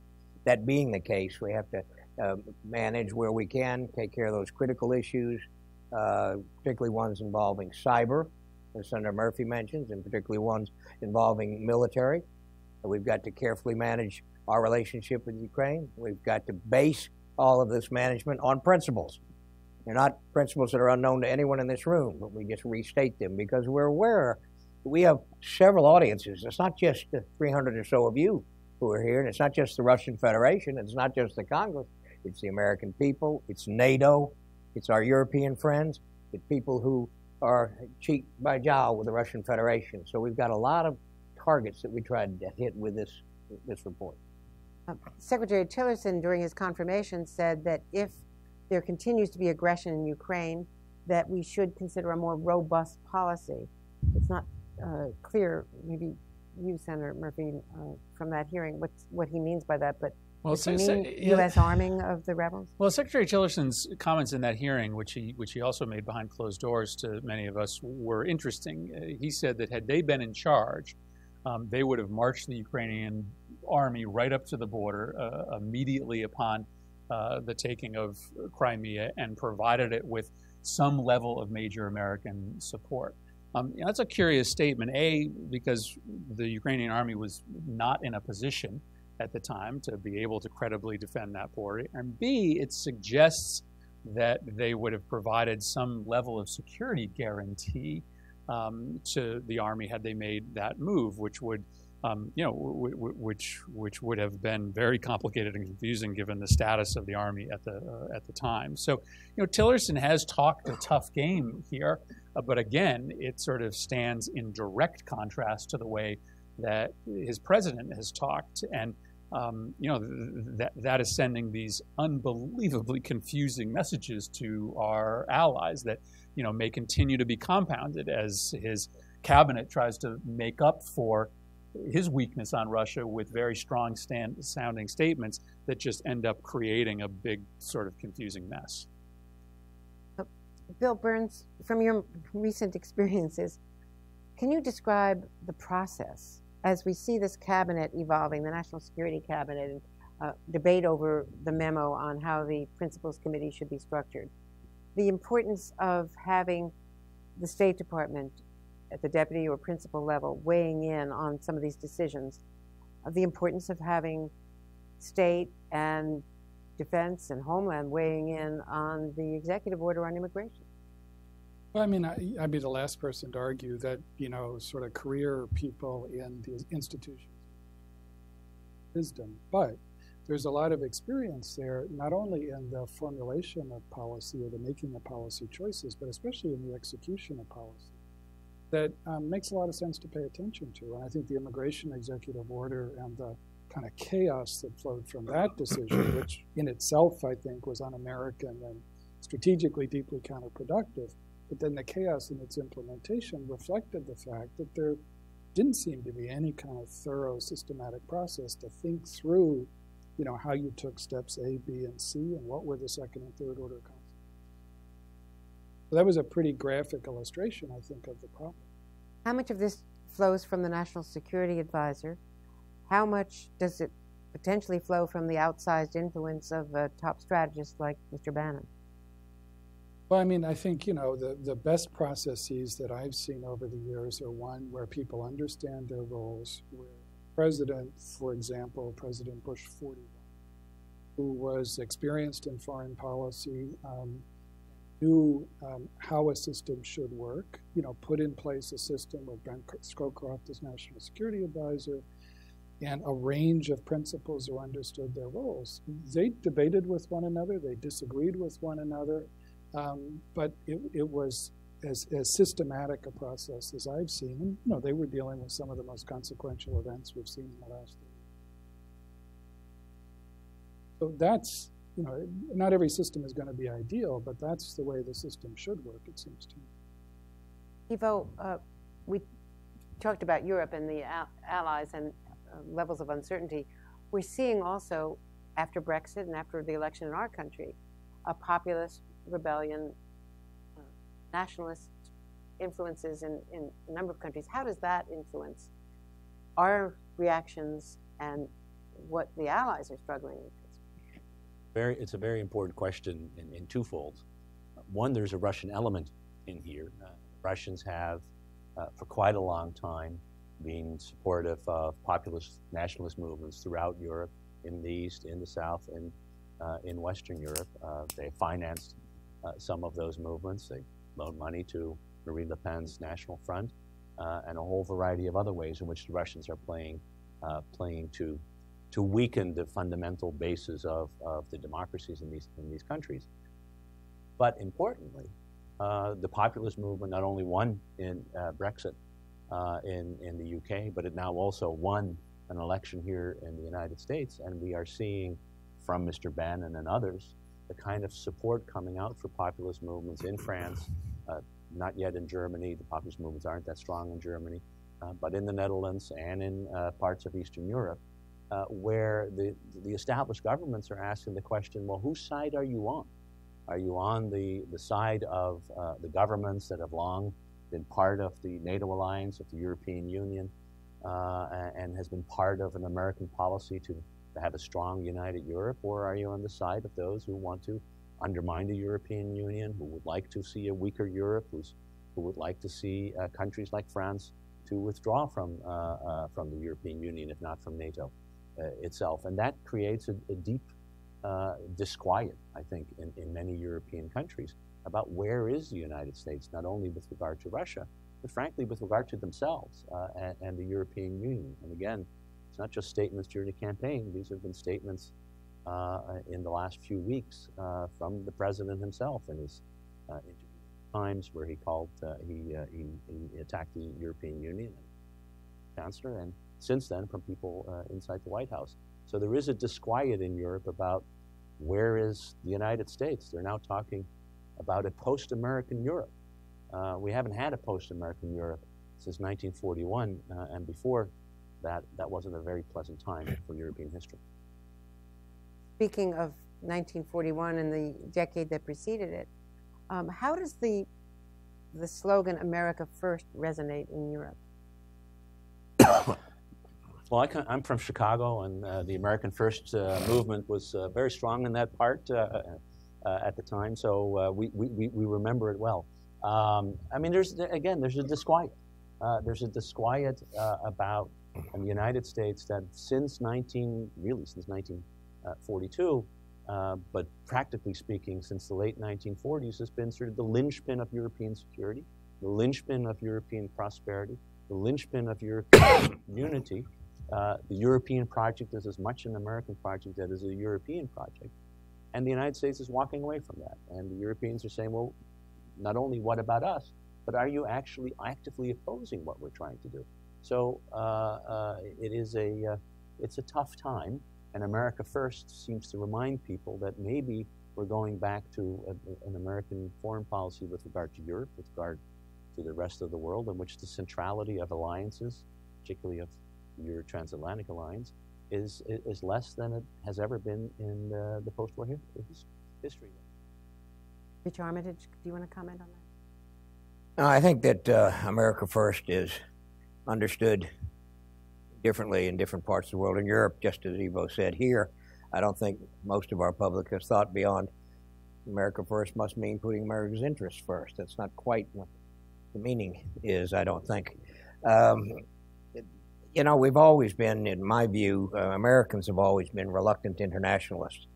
[SPEAKER 4] That being the case, we have to manage where we can, take care of those critical issues, particularly ones involving cyber, as Senator Murphy mentions, and particularly ones involving military. We've got to carefully manage our relationship with Ukraine. We've got to base all of this management on principles. They're not principles that are unknown to anyone in this room, but we just restate them because we're aware we have several audiences. It's not just the 300 or so of you who are here, and it's not just the Russian Federation, it's not just the Congress, it's the American people, it's NATO, it's our European friends, it's people who are cheek by jowl with the Russian Federation. So we've got a lot of targets that we tried to hit with this report.
[SPEAKER 2] Secretary Tillerson, during his confirmation, said that if there continues to be aggression in Ukraine, that we should consider a more robust policy. It's not clear, maybe you, Senator Murphy, from that hearing, what he means by that, but does he mean U.S. arming of the rebels?
[SPEAKER 3] Well, Secretary Tillerson's comments in that hearing, which he also made behind closed doors to many of us, were interesting. He said that had they been in charge, they would have marched the Ukrainian army right up to the border immediately upon the taking of Crimea and provided it with some level of major American support. That's a curious statement, A, because the Ukrainian army was not in a position at the time to be able to credibly defend that border, and B, it suggests that they would have provided some level of security guarantee to the army had they made that move, which would, which would have been very complicated and confusing given the status of the army at the time. So, Tillerson has talked a tough game here, but again, it sort of stands in direct contrast to the way that his president has talked, and that is sending these unbelievably confusing messages to our allies that may continue to be compounded as his cabinet tries to make up for his weakness on Russia with very strong sounding statements that just end up creating a big sort of confusing mess.
[SPEAKER 2] Bill Burns, from your recent experiences, can you describe the process as we see this cabinet evolving, the National Security Cabinet, and debate over the memo on how the Principals Committee should be structured? The importance of having the State Department at the deputy or principal level weighing in on some of these decisions, the importance of having state and defense and homeland weighing in on the executive order on immigration.
[SPEAKER 1] Well, I mean, I'd be the last person to argue that, sort of career people in these institutions, wisdom, but there's a lot of experience there, not only in the formulation of policy or the making of policy choices, but especially in the execution of policy. That makes a lot of sense to pay attention to. And I think the immigration executive order and the kind of chaos that flowed from that decision, which in itself I think was un-American and strategically deeply counterproductive, but then the chaos in its implementation reflected the fact that there didn't seem to be any kind of thorough systematic process to think through, how you took steps A, B, and C, and what were the second and third order consequences. And I think that, that was a big mistake. And I think that, the immigration executive order, which in itself I think was un-American and strategically deeply counterproductive, but then the chaos in its implementation reflected the fact that there didn't seem to be any kind of thorough systematic process to think through, how you took steps A, B, and C, and what were the second and third order consequences. So that was a pretty graphic illustration, I think, of the problem.
[SPEAKER 2] How much of this flows from the National Security Advisor? How much does it potentially flow from the outsized influence of top strategists like Mr. Bannon?
[SPEAKER 1] Well, I mean, I think, you know, the best processes that I've seen over the years are one where people understand their roles, where President, for example, President Bush 41, who was experienced in foreign policy, knew how a system should work, you know, put in place a system with Brent Scowcroft as National Security Advisor, and a range of principals who understood their roles. They debated with one another, they disagreed with one another, but it was as systematic a process as I've seen. And, you know, they were dealing with some of the most consequential events we've seen in the last 30 years. So that's, you know, not every system is going to be ideal, but that's the way the system should work, it seems to me.
[SPEAKER 2] Ivo, we talked about Europe and the allies and levels of uncertainty. We're seeing also, after Brexit and after the election in our country, a populist rebellion, nationalist influences in a number of countries. How does that influence our reactions and what the allies are struggling with?
[SPEAKER 5] It's a very important question in twofold. One, there's a Russian element in here. Russians have, for quite a long time, been supportive of populist nationalist movements throughout Europe, in the East, in the South, and in Western Europe. They financed some of those movements. They loaned money to Marine Le Pen's National Front, and a whole variety of other ways in which the Russians are playing to weaken the fundamental basis of the democracies in these countries. But importantly, the populist movement not only won in Brexit in the UK, but it now also won an election here in the United States, and we are seeing from Mr. Bannon and others the kind of support coming out for populist movements in France, not yet in Germany. The populist movements aren't that strong in Germany, but in the Netherlands and in parts of Eastern Europe, where the established governments are asking the question, well, whose side are you on? Are you on the side of the governments that have long been part of the NATO alliance, of the European Union, and has been part of an American policy to have a strong, united Europe, or are you on the side of those who want to undermine the European Union, who would like to see a weaker Europe, who would like to see countries like France to withdraw from the European Union, if not from NATO itself? And that creates a deep disquiet, I think, in many European countries about where is the United States, not only with regard to Russia, but frankly with regard to themselves and the European Union. And again, it's not just statements during the campaign. These have been statements in the last few weeks from the president himself in his interview Times, where he attacked the European Union and Chancellor, and since then from people inside the White House. So there is a disquiet in Europe about where is the United States. They're now talking about a post-American Europe. We haven't had a post-American Europe since 1941, and before that wasn't a very pleasant time for European history.
[SPEAKER 2] Speaking of 1941 and the decade that preceded it, how does the slogan "America First" resonate in Europe?
[SPEAKER 5] Well, I'm from Chicago, and the American First movement was very strong in that part at the time, so we remember it well. I mean, there's a disquiet. There's a disquiet about the United States that since 1942, but practically speaking, since the late 1940s, has been sort of the linchpin of European security, the linchpin of European prosperity, the linchpin of European unity. The European project is as much an American project as it is a European project. And the United States is walking away from that. And the Europeans are saying, well, not only what about us, but are you actually actively opposing what we're trying to do? So it's a tough time. And America First seems to remind people that maybe we're going back to an American foreign policy with regard to Europe, with regard to the rest of the world, in which the centrality of alliances, particularly of the Euro-Transatlantic Alliance, is less than it has ever been in the post-war history.
[SPEAKER 2] Rich Armitage, do you want to comment on that?
[SPEAKER 4] I think that America First is understood differently in different parts of the world. In Europe, just as Ivo said, here, I don't think most of our public has thought beyond America First must mean putting America's interests first. That's not quite what the meaning is, I don't think. You know, we've always been, in my view, Americans have always been reluctant internationalists.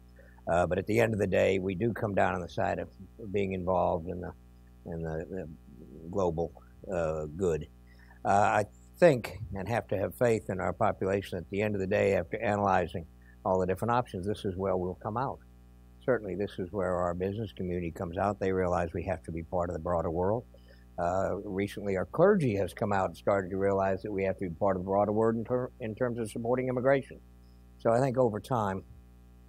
[SPEAKER 4] But at the end of the day, we do come down on the side of being involved in the global good. I think and have to have faith in our population at the end of the day, after analyzing all the different options, this is where we'll come out. Certainly, this is where our business community comes out. They realize we have to be part of the broader world. Recently, our clergy has come out and started to realize that we have to be part of the broader world in terms of supporting immigration. So I think over time,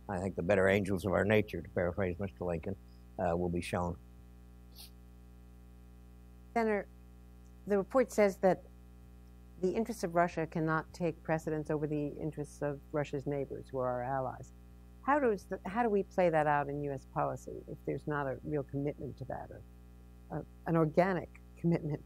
[SPEAKER 4] I think the better angels of our nature, to paraphrase Mr. Lincoln, will be shown.
[SPEAKER 2] Senator, the report says that the interests of Russia cannot take precedence over the interests of Russia's neighbors, who are our allies. How do we play that out in U.S. policy if there's not a real commitment to that, or an organic commitment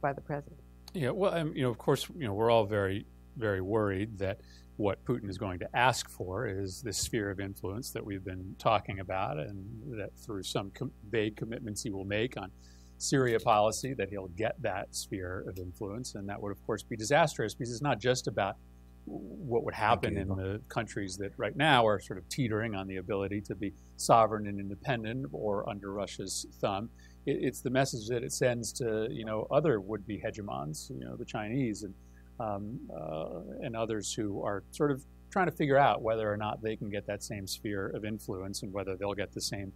[SPEAKER 2] by the president?
[SPEAKER 3] Yeah, well, you know, of course, you know, we're all very, very worried that what Putin is going to ask for is this sphere of influence that we've been talking about, and that through some vague commitments he will make on Syria policy, that he'll get that sphere of influence. And that would, of course, be disastrous, because it's not just about what would happen in the countries that right now are sort of teetering on the ability to be sovereign and independent or under Russia's thumb. It's the message that it sends to, you know, other would-be hegemons, you know, the Chinese and others who are sort of trying to figure out whether or not they can get that same sphere of influence and whether they'll get the same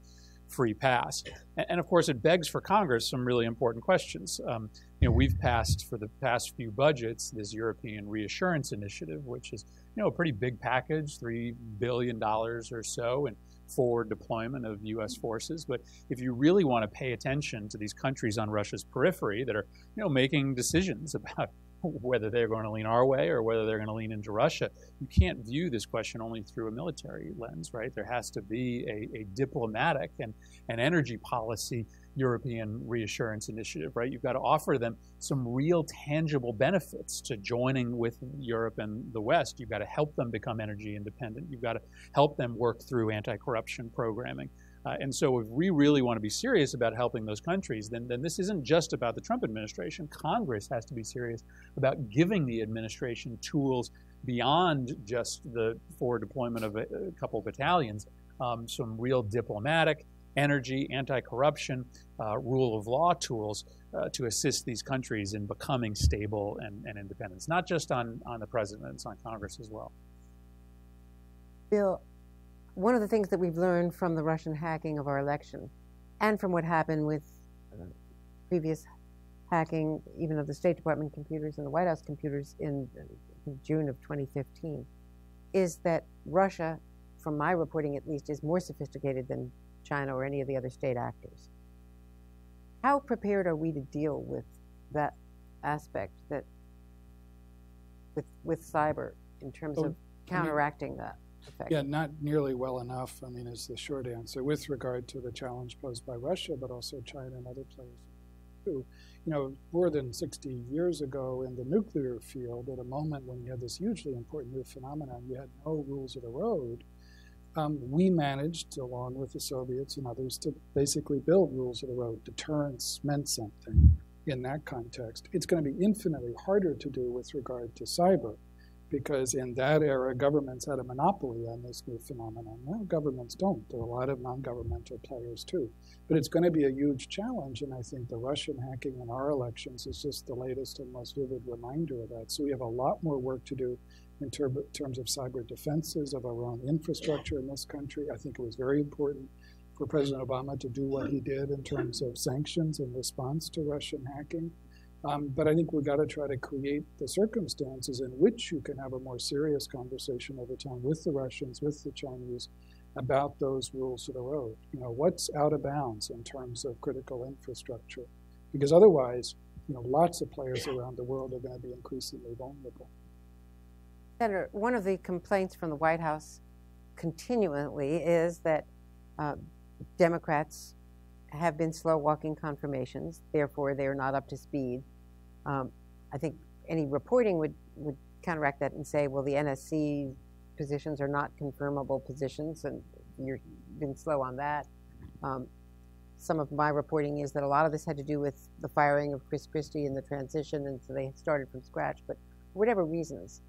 [SPEAKER 3] free pass. And of course, it begs for Congress some really important questions. You know, we've passed for the past few budgets this European Reassurance Initiative, which is, you know, a pretty big package, $3 billion or so, and forward deployment of U.S. forces. But if you really want to pay attention to these countries on Russia's periphery that are, you know, making decisions about whether they're going to lean our way or whether they're going to lean into Russia, you can't view this question only through a military lens, right? There has to be a diplomatic and an energy policy European Reassurance Initiative, right? You've got to offer them some real tangible benefits to joining with Europe and the West. You've got to help them become energy independent. You've got to help them work through anti-corruption programming. And so if we really want to be serious about helping those countries, then this isn't just about the Trump administration. Congress has to be serious about giving the administration tools beyond just the forward deployment of a couple battalions, some real diplomatic, energy, anti-corruption, rule of law tools to assist these countries in becoming stable and independent. It's not just on the president, it's on Congress as well.
[SPEAKER 2] Bill, one of the things that we've learned from the Russian hacking of our election, and from what happened with previous hacking, even of the State Department computers and the White House computers in June of 2015, is that Russia, from my reporting at least, is more sophisticated than China or any of the other state actors. How prepared are we to deal with that aspect, that with cyber, in terms of counteracting that effect?
[SPEAKER 1] Yeah, not nearly well enough, I mean, is the short answer, with regard to the challenge posed by Russia, but also China and other players too. You know, more than 60 years ago in the nuclear field, at a moment when you had this hugely important new phenomenon, you had no rules of the road. We managed, along with the Soviets and others, to basically build rules of the road. Deterrence meant something in that context. It's going to be infinitely harder to do with regard to cyber, because in that era, governments had a monopoly on this new phenomenon. Well, governments don't. There are a lot of non-governmental players too. But it's going to be a huge challenge, and I think the Russian hacking in our elections is just the latest and most vivid reminder of that. So we have a lot more work to do in terms of cyber defenses of our own infrastructure in this country. I think it was very important for President Obama to do what he did in terms of sanctions in response to Russian hacking. But I think we've got to try to create the circumstances in which you can have a more serious conversation over time with the Russians, with the Chinese, about those rules of the road. You know, what's out of bounds in terms of critical infrastructure? Because otherwise, you know, lots of players around the world are going to be increasingly vulnerable.
[SPEAKER 2] Senator, one of the complaints from the White House continually is that Democrats have been slow walking confirmations, therefore they're not up to speed. I think any reporting would counteract that and say, well, the NSC positions are not confirmable positions, and you've been slow on that. Some of my reporting is that a lot of this had to do with the firing of Chris Christie and the transition, and so they started from scratch. But for whatever reasons,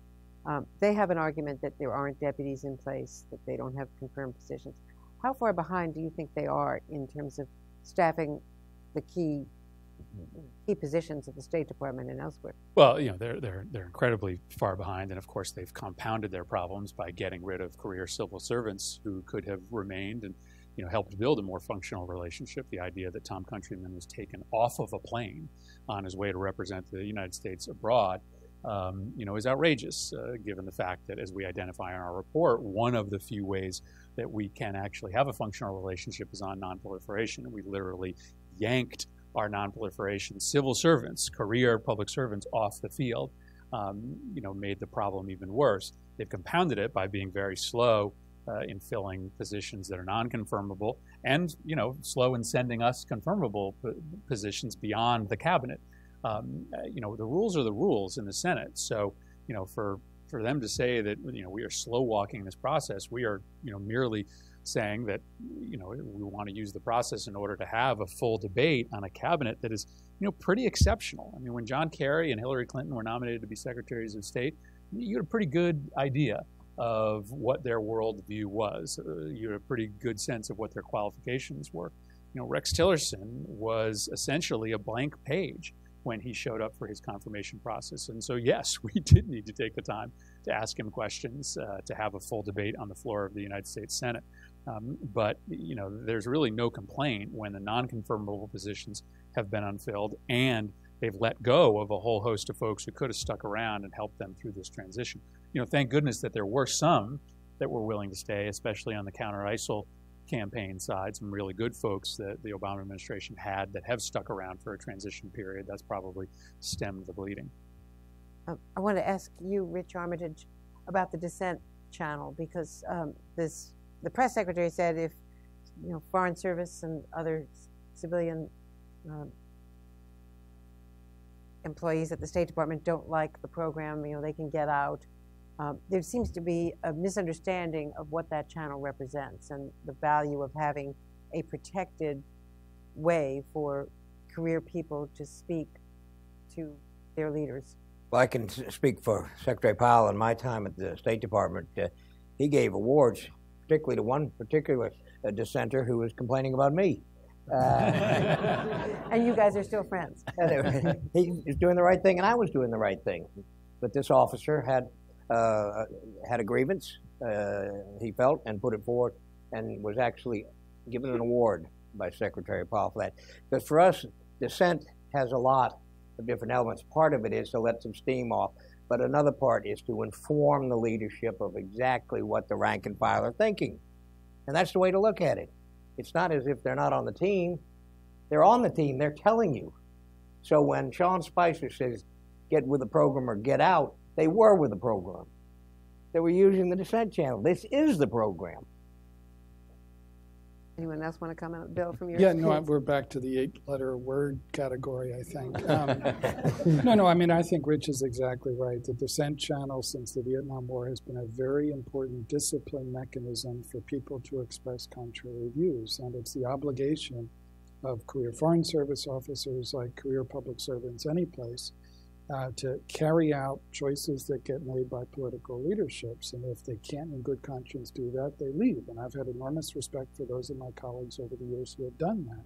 [SPEAKER 2] they have an argument that there aren't deputies in place, that they don't have confirmed positions. How far behind do you think they are in terms of staffing the key positions at the State Department and elsewhere?
[SPEAKER 3] Well, they're incredibly far behind, and of course they've compounded their problems by getting rid of career civil servants who could have remained and helped build a more functional relationship. The idea that Tom Countryman was taken off of a plane on his way to represent the United States abroad, is outrageous, given the fact that, as we identify in our report, one of the few ways that we can actually have a functional relationship is on nonproliferation. We literally yanked our nonproliferation civil servants, career public servants, off the field, made the problem even worse. They've compounded it by being very slow in filling positions that are non-confirmable, and slow in sending us confirmable positions beyond the cabinet. The rules are the rules in the Senate. So for them to say that we are slow walking this process, we are merely saying that we want to use the process in order to have a full debate on a cabinet that is pretty exceptional. I mean, when John Kerry and Hillary Clinton were nominated to be secretaries of state, you had a pretty good idea of what their worldview was. You had a pretty good sense of what their qualifications were. Rex Tillerson was essentially a blank page when he showed up for his confirmation process. And so, yes, we did need to take the time to ask him questions, to have a full debate on the floor of the United States Senate. But there's really no complaint when the non-confirmable positions have been unfilled and they've let go of a whole host of folks who could have stuck around and helped them through this transition. Thank goodness that there were some that were willing to stay, especially on the counter-ISIL campaign side, some really good folks that the Obama administration had that have stuck around for a transition period. That's probably stemmed the bleeding.
[SPEAKER 2] I want to ask you, Rich Armitage, about the dissent channel, because the press secretary said if Foreign Service and other civilian employees at the State Department don't like the program, they can get out. There seems to be a misunderstanding of what that channel represents and the value of having a protected way for career people to speak to their leaders.
[SPEAKER 4] Well, I can speak for Secretary Powell. In my time at the State Department, he gave awards, particularly to one particular dissenter who was complaining about me.
[SPEAKER 2] And you guys are still friends.
[SPEAKER 4] He was doing the right thing, and I was doing the right thing. But this officer had a grievance, he felt, and put it forward, and was actually given an award by Secretary Powell for that. Because for us, dissent has a lot of different elements. Part of it is to let some steam off, but another part is to inform the leadership of exactly what the rank and file are thinking. And that's the way to look at it. It's not as if they're not on the team. They're on the team. They're telling you. So when Sean Spicer says, get with the program or get out, they were with the program. They were using the dissent channel. This is the program.
[SPEAKER 2] Anyone else want to comment, Bill, from your
[SPEAKER 1] experience?
[SPEAKER 2] Yeah, no,
[SPEAKER 1] we're back to the 8-letter word category, I think. I mean, I think Rich is exactly right. The dissent channel since the Vietnam War has been a very important discipline mechanism for people to express contrary views. And it's the obligation of career Foreign Service officers, like career public servants any place, to carry out choices that get made by political leaderships. And if they can't in good conscience do that, they leave. And I've had enormous respect for those of my colleagues over the years who have done that.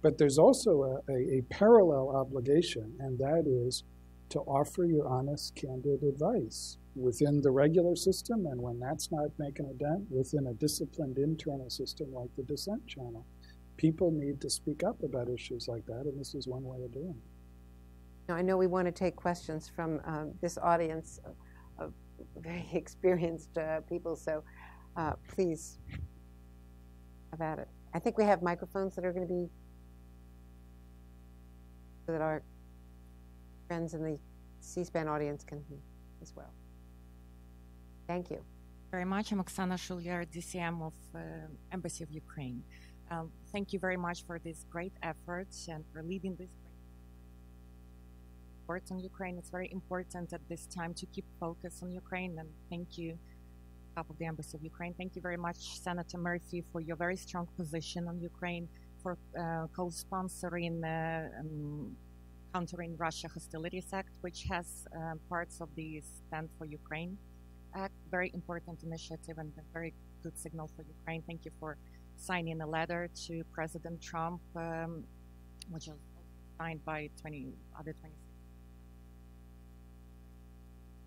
[SPEAKER 1] But there's also a parallel obligation, and that is to offer your honest, candid advice within the regular system, and when that's not making a dent, within a disciplined internal system like the dissent channel. People need to speak up about issues like that, and this is one way of doing it.
[SPEAKER 2] Now, I know we want to take questions from this audience of very experienced people, so please have at it. I think we have microphones that are going to be so that our friends in the C-SPAN audience can hear as well. Thank you.
[SPEAKER 6] Very much. I'm Oksana Shulyar, DCM of Embassy of Ukraine. Thank you very much for these great efforts and for leading this great effort on Ukraine. It's very important at this time to keep focus on Ukraine, and thank you, top of the Embassy of Ukraine. Thank you very much, Senator Murphy, for your very strong position on Ukraine, for co-sponsoring Countering Russia Hostilities Act, which has parts of the Stand for Ukraine Act, very important initiative and a very good signal for Ukraine. Thank you for signing a letter to President Trump, which was signed by 26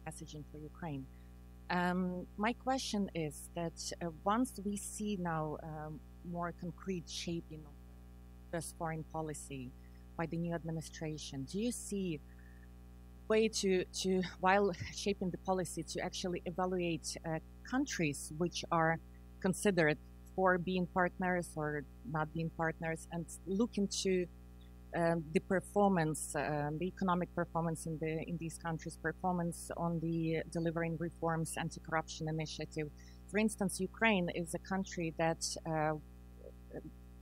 [SPEAKER 6] messaging for Ukraine. My question is that once we see now more concrete shaping of this foreign policy by the new administration, do you see a way to while shaping the policy, to actually evaluate countries which are considered for being partners or not being partners, and look into the performance, the economic performance in these countries, performance on the delivering reforms, anti-corruption initiative? For instance, Ukraine is a country that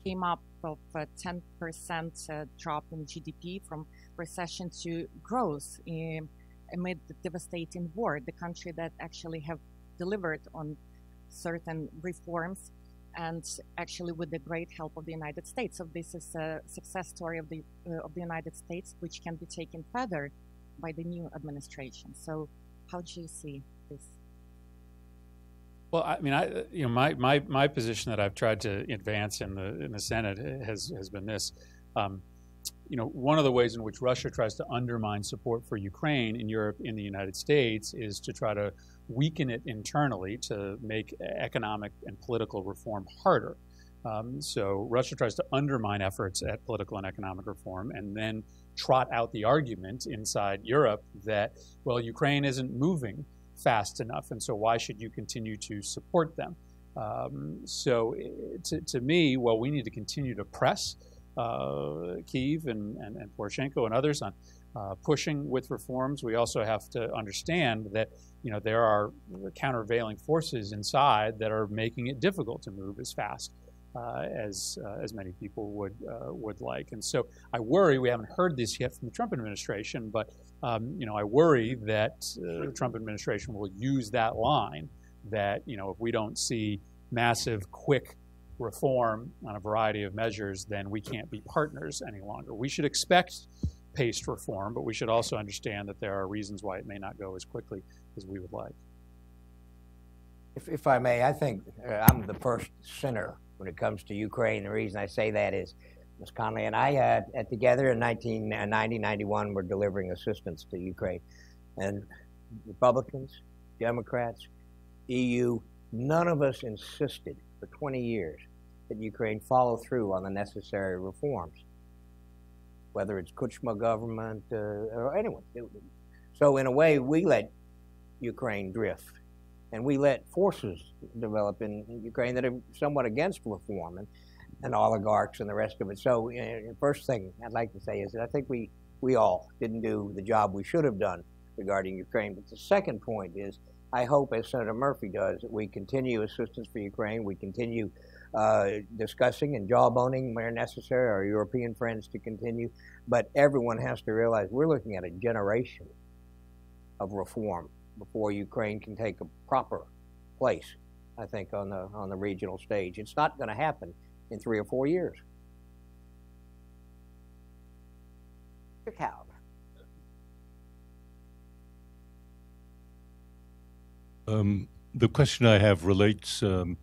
[SPEAKER 6] came up of a 10% drop in GDP from recession to growth amid the devastating war. The country that actually have delivered on certain reforms, and actually with the great help of the United States. So this is a success story of the United States, which can be taken further by the new administration. So how do you see this?
[SPEAKER 3] Well, I mean, my position that I've tried to advance in the Senate has been this. One of the ways in which Russia tries to undermine support for Ukraine in Europe, in the United States, is to try to weaken it internally to make economic and political reform harder. So Russia tries to undermine efforts at political and economic reform, and then trot out the argument inside Europe that, well, Ukraine isn't moving fast enough, and so why should you continue to support them? So to me, well, we need to continue to press Kyiv and Poroshenko and others on pushing with reforms. We also have to understand that there are countervailing forces inside that are making it difficult to move as fast as many people would like. And so I worry, we haven't heard this yet from the Trump administration, but I worry that the Trump administration will use that line that if we don't see massive, quick reform on a variety of measures, then we can't be partners any longer. We should expect paced reform, but we should also understand that there are reasons why it may not go as quickly as we would like.
[SPEAKER 4] If I may, I think I'm the first sinner when it comes to Ukraine. The reason I say that is Ms. Connolly and I had together in 1990-91 were delivering assistance to Ukraine. And Republicans, Democrats, EU, none of us insisted for 20 years that Ukraine follow through on the necessary reforms, whether it's Kuchma government or anyone. So in a way, we let Ukraine drift, and we let forces develop in Ukraine that are somewhat against reform and oligarchs and the rest of it. So the first thing I'd like to say is that I think we all didn't do the job we should have done regarding Ukraine. But the second point is, I hope, as Senator Murphy does, that we continue assistance for Ukraine. We continue discussing and jawboning where necessary, our European friends to continue. But everyone has to realize we're looking at a generation of reform before Ukraine can take a proper place, I think, on the regional stage. It's not going to happen in 3 or 4 years.
[SPEAKER 2] Mr. Kalb.
[SPEAKER 7] The question I have relates to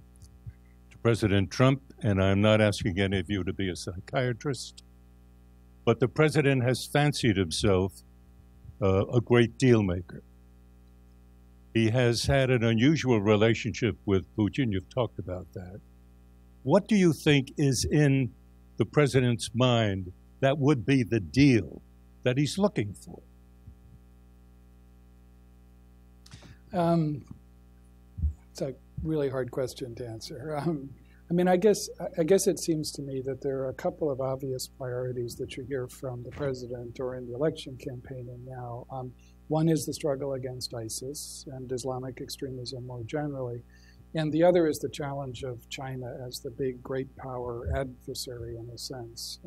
[SPEAKER 7] President Trump, and I'm not asking any of you to be a psychiatrist, but the president has fancied himself a great deal maker. He has had an unusual relationship with Putin. You've talked about that. What do you think is in the president's mind that would be the deal that he's looking for?
[SPEAKER 1] It's a really hard question to answer. I mean, I guess it seems to me that there are a couple of obvious priorities that you hear from the president or in the election campaigning now. One is the struggle against ISIS and Islamic extremism more generally. And the other is the challenge of China as the big great power adversary in a sense.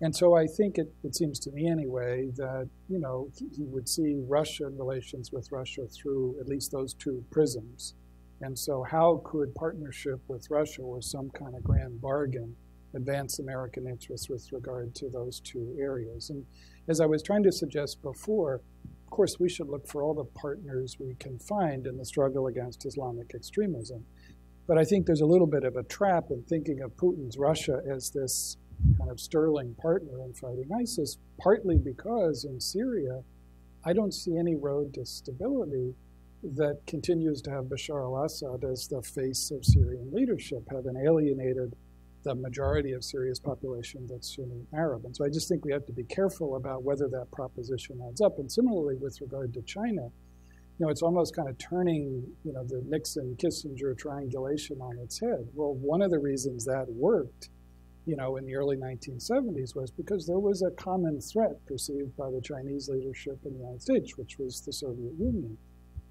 [SPEAKER 1] And so I think it seems to me anyway that, you know, he would see Russian relations with Russia through at least those two prisms. And so how could partnership with Russia or some kind of grand bargain advance American interests with regard to those two areas? And as I was trying to suggest before, of course, we should look for all the partners we can find in the struggle against Islamic extremism. But I think there's a little bit of a trap in thinking of Putin's Russia as this kind of sterling partner in fighting ISIS, partly because in Syria, I don't see any road to stability that continues to have Bashar al-Assad as the face of Syrian leadership, having alienated the majority of Syria's population that's Sunni Arab. And so I just think we have to be careful about whether that proposition adds up. And similarly, with regard to China, you know, it's almost kind of turning, you know, the Nixon-Kissinger triangulation on its head. Well, one of the reasons that worked, you know, in the early 1970s was because there was a common threat perceived by the Chinese leadership in the United States, which was the Soviet Union.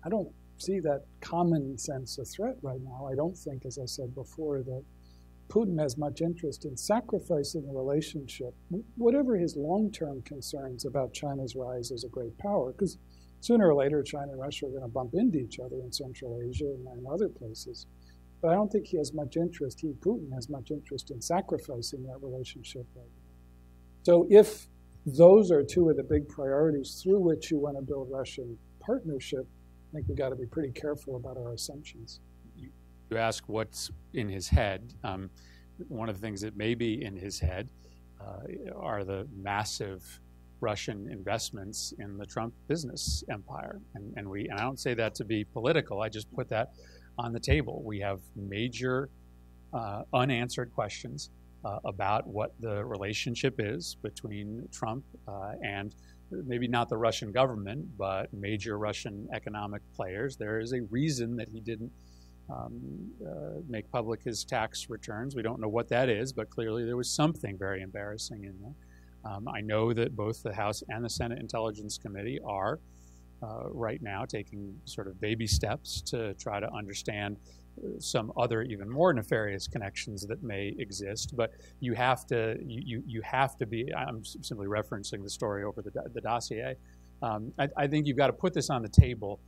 [SPEAKER 1] I don't see that common sense of threat right now. I don't think, as I said before, that Putin has much interest in sacrificing a relationship, whatever his long-term concerns about China's rise as a great power, because sooner or later China and Russia are going to bump into each other in Central Asia and other places. But I don't think he has much interest, Putin has much interest in sacrificing that relationship right now. So if those are two of the big priorities through which you want to build Russian partnership, I think we've got to be pretty careful about our assumptions.
[SPEAKER 3] You ask what's in his head. One of the things that may be in his head are the massive Russian investments in the Trump business empire. And I don't say that to be political, I just put that on the table. We have major unanswered questions about what the relationship is between Trump and maybe not the Russian government, but major Russian economic players. There is a reason that he didn't make public his tax returns. We don't know what that is, but clearly there was something very embarrassing in there. I know that both the House and the Senate Intelligence Committee are right now taking sort of baby steps to try to understand some other even more nefarious connections that may exist. But you have to be, I'm simply referencing the story over the dossier. I think you've got to put this on the table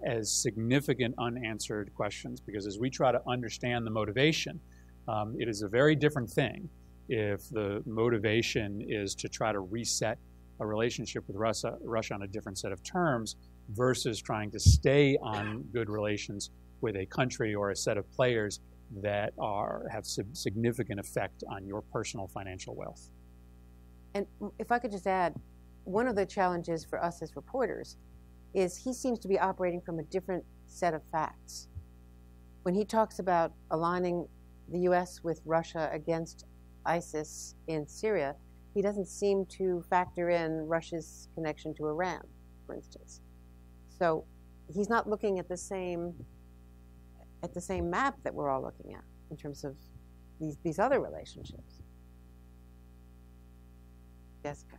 [SPEAKER 3] as significant unanswered questions, because as we try to understand the motivation, it is a very different thing if the motivation is to try to reset a relationship with Russia on a different set of terms versus trying to stay on good relations with a country or a set of players that have significant effect on your personal financial wealth.
[SPEAKER 2] And if I could just add, one of the challenges for us as reporters is he seems to be operating from a different set of facts. When he talks about aligning the U.S. with Russia against ISIS in Syria, he doesn't seem to factor in Russia's connection to Iran, for instance. So he's not looking at the same map that we're all looking at in terms of these other relationships. Jessica.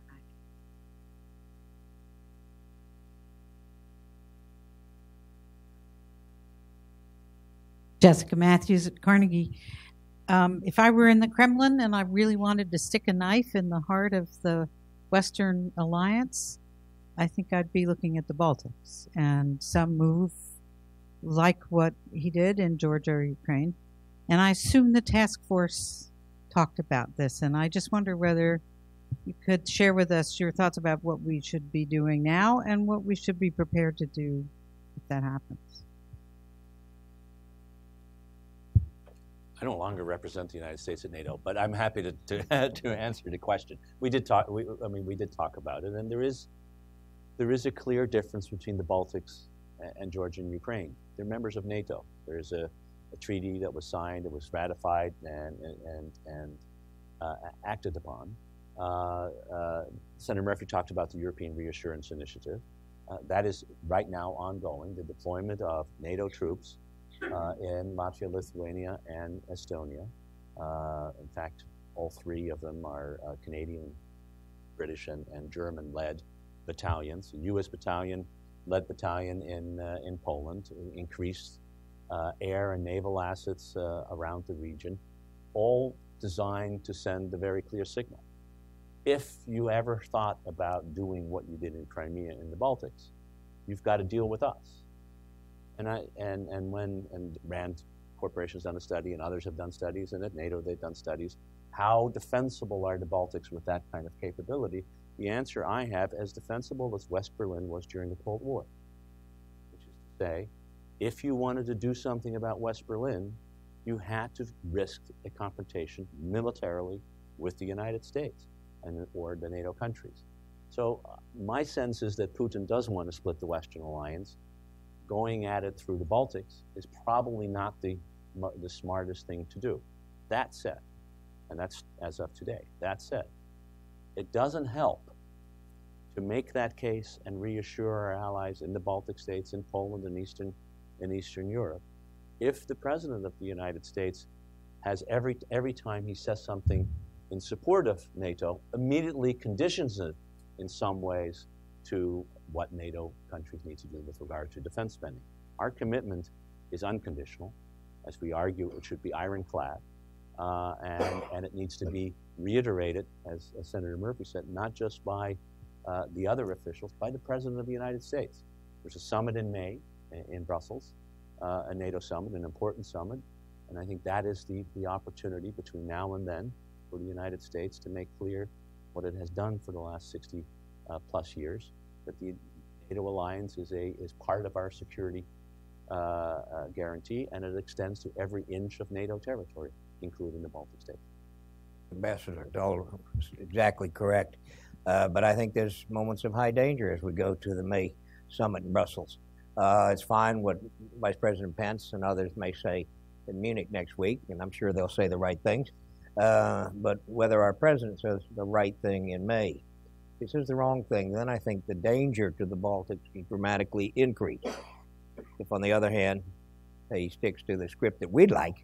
[SPEAKER 8] Jessica Matthews at Carnegie. If I were in the Kremlin and I really wanted to stick a knife in the heart of the Western alliance, I think I'd be looking at the Baltics and some move like what he did in Georgia or Ukraine. And I assume the task force talked about this. And I just wonder whether you could share with us your thoughts about what we should be doing now and what we should be prepared to do if that happens.
[SPEAKER 5] I no longer represent the United States at NATO, but I'm happy to answer the question. We did talk. We did talk about it, and there is a clear difference between the Baltics and Georgia and Ukraine. They're members of NATO. There is a treaty that was signed, it was ratified, and acted upon. Senator Murphy talked about the European Reassurance Initiative. That is right now ongoing. The deployment of NATO troops in Latvia, Lithuania, and Estonia. In fact, all three of them are Canadian, British, and German-led battalions. The U.S. battalion, led battalion in Poland, increased air and naval assets around the region, all designed to send a very clear signal. If you ever thought about doing what you did in Crimea in the Baltics, you've got to deal with us. And Rand Corporation's done a study, and others have done studies, and at NATO they've done studies. How defensible are the Baltics with that kind of capability? The answer I have, as defensible as West Berlin was during the Cold War, which is to say, if you wanted to do something about West Berlin, you had to risk a confrontation militarily with the United States or the NATO countries. So my sense is that Putin does want to split the Western alliance. Going at it through the Baltics is probably not the smartest thing to do. That said, and that's as of today, that said, it doesn't help to make that case and reassure our allies in the Baltic states, in Poland, and Eastern Europe, if the President of the United States has every time he says something in support of NATO, immediately conditions it in some ways to what NATO countries need to do with regard to defense spending. Our commitment is unconditional. As we argue, it should be ironclad, and it needs to be reiterated, as Senator Murphy said, not just by the other officials, by the President of the United States. There's a summit in May in Brussels, a NATO summit, an important summit, and I think that is the opportunity between now and then for the United States to make clear what it has done for the last 60 plus years, that the NATO alliance is part of our security guarantee, and it extends to every inch of NATO territory, including the Baltic states.
[SPEAKER 4] Ambassador Dahl is exactly correct, but I think there's moments of high danger as we go to the May summit in Brussels. It's fine what Vice President Pence and others may say in Munich next week, and I'm sure they'll say the right things, but whether our president says the right thing in May, if he says the wrong thing, then I think the danger to the Baltics will dramatically increase. If, on the other hand, he sticks to the script that we'd like,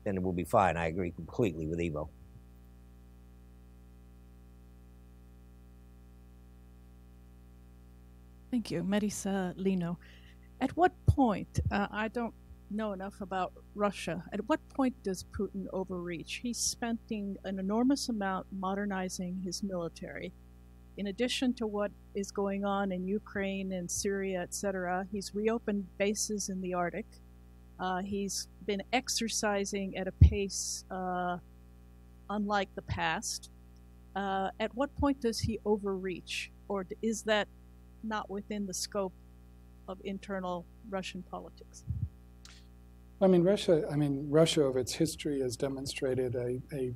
[SPEAKER 4] then it will be fine. I agree completely with Ivo.
[SPEAKER 9] Thank you. Marisa Lino. At what point, I don't know enough about Russia, at what point does Putin overreach? He's spending an enormous amount modernizing his military. In addition to what is going on in Ukraine and Syria, etc., he's reopened bases in the Arctic. He's been exercising at a pace unlike the past. At what point does he overreach, or is that not within the scope of internal Russian politics?
[SPEAKER 1] Russia of its history has demonstrated a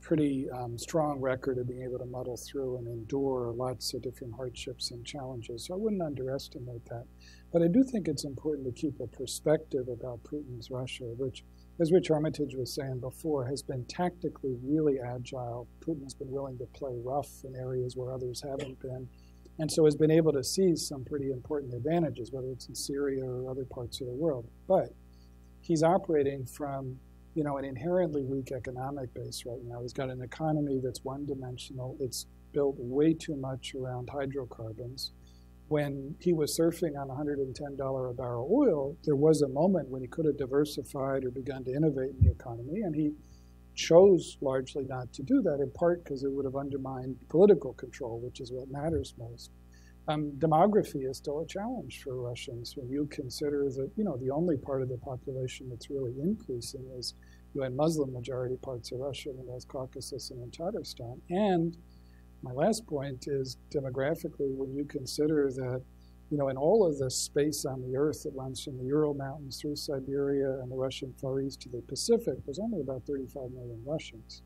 [SPEAKER 1] pretty strong record of being able to muddle through and endure lots of different hardships and challenges. So I wouldn't underestimate that. But I do think it's important to keep a perspective about Putin's Russia, which, as Rich Armitage was saying before, has been tactically really agile. Putin's been willing to play rough in areas where others haven't been, and so has been able to seize some pretty important advantages, whether it's in Syria or other parts of the world. But he's operating from, an inherently weak economic base right now. He's got an economy that's one-dimensional. It's built way too much around hydrocarbons. When he was surfing on $110 a barrel oil, there was a moment when he could have diversified or begun to innovate in the economy, and he chose largely not to do that, in part because it would have undermined political control, which is what matters most. Demography is still a challenge for Russians when you consider that, the only part of the population that's really increasing is in Muslim majority parts of Russia, the North Caucasus and in Tatarstan. And my last point is demographically, when you consider that, in all of the space on the Earth that runs from the Ural Mountains through Siberia and the Russian Far East to the Pacific, there's only about 35 million Russians,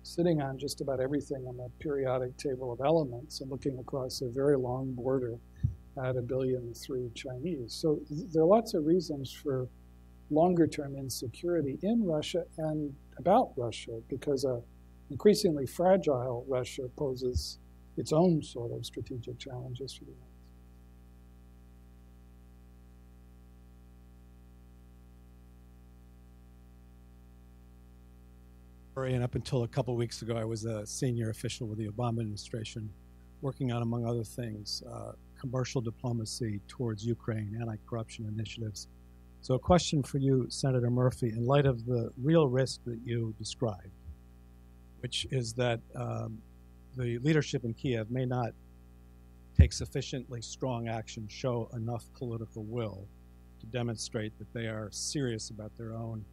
[SPEAKER 1] sitting on just about everything on the periodic table of elements and looking across a very long border at 1.3 billion Chinese. So there are lots of reasons for longer-term insecurity in Russia and about Russia, because a increasingly fragile Russia poses its own sort of strategic challenges for the United States.
[SPEAKER 10] And up until a couple of weeks ago, I was a senior official with the Obama administration, working on, among other things, commercial diplomacy towards Ukraine, anti-corruption initiatives. So a question for you, Senator Murphy, in light of the real risk that you described, which is that the leadership in Kiev may not take sufficiently strong action, show enough political will to demonstrate that they are serious about their own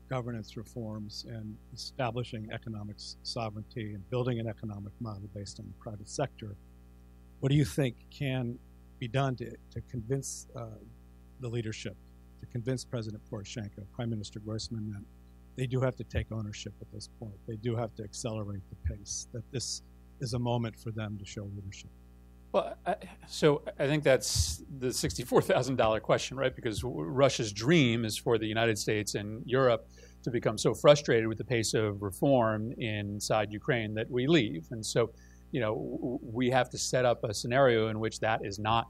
[SPEAKER 10] governance reforms and establishing economic sovereignty and building an economic model based on the private sector. What do you think can be done to convince the leadership, to convince President Poroshenko, Prime Minister Groisman, that they do have to take ownership at this point? They do have to accelerate the pace, that this is a moment for them to show leadership?
[SPEAKER 3] Well, so I think that's the $64,000 question, right? Because Russia's dream is for the United States and Europe to become so frustrated with the pace of reform inside Ukraine that we leave. And so, you know, we have to set up a scenario in which that is not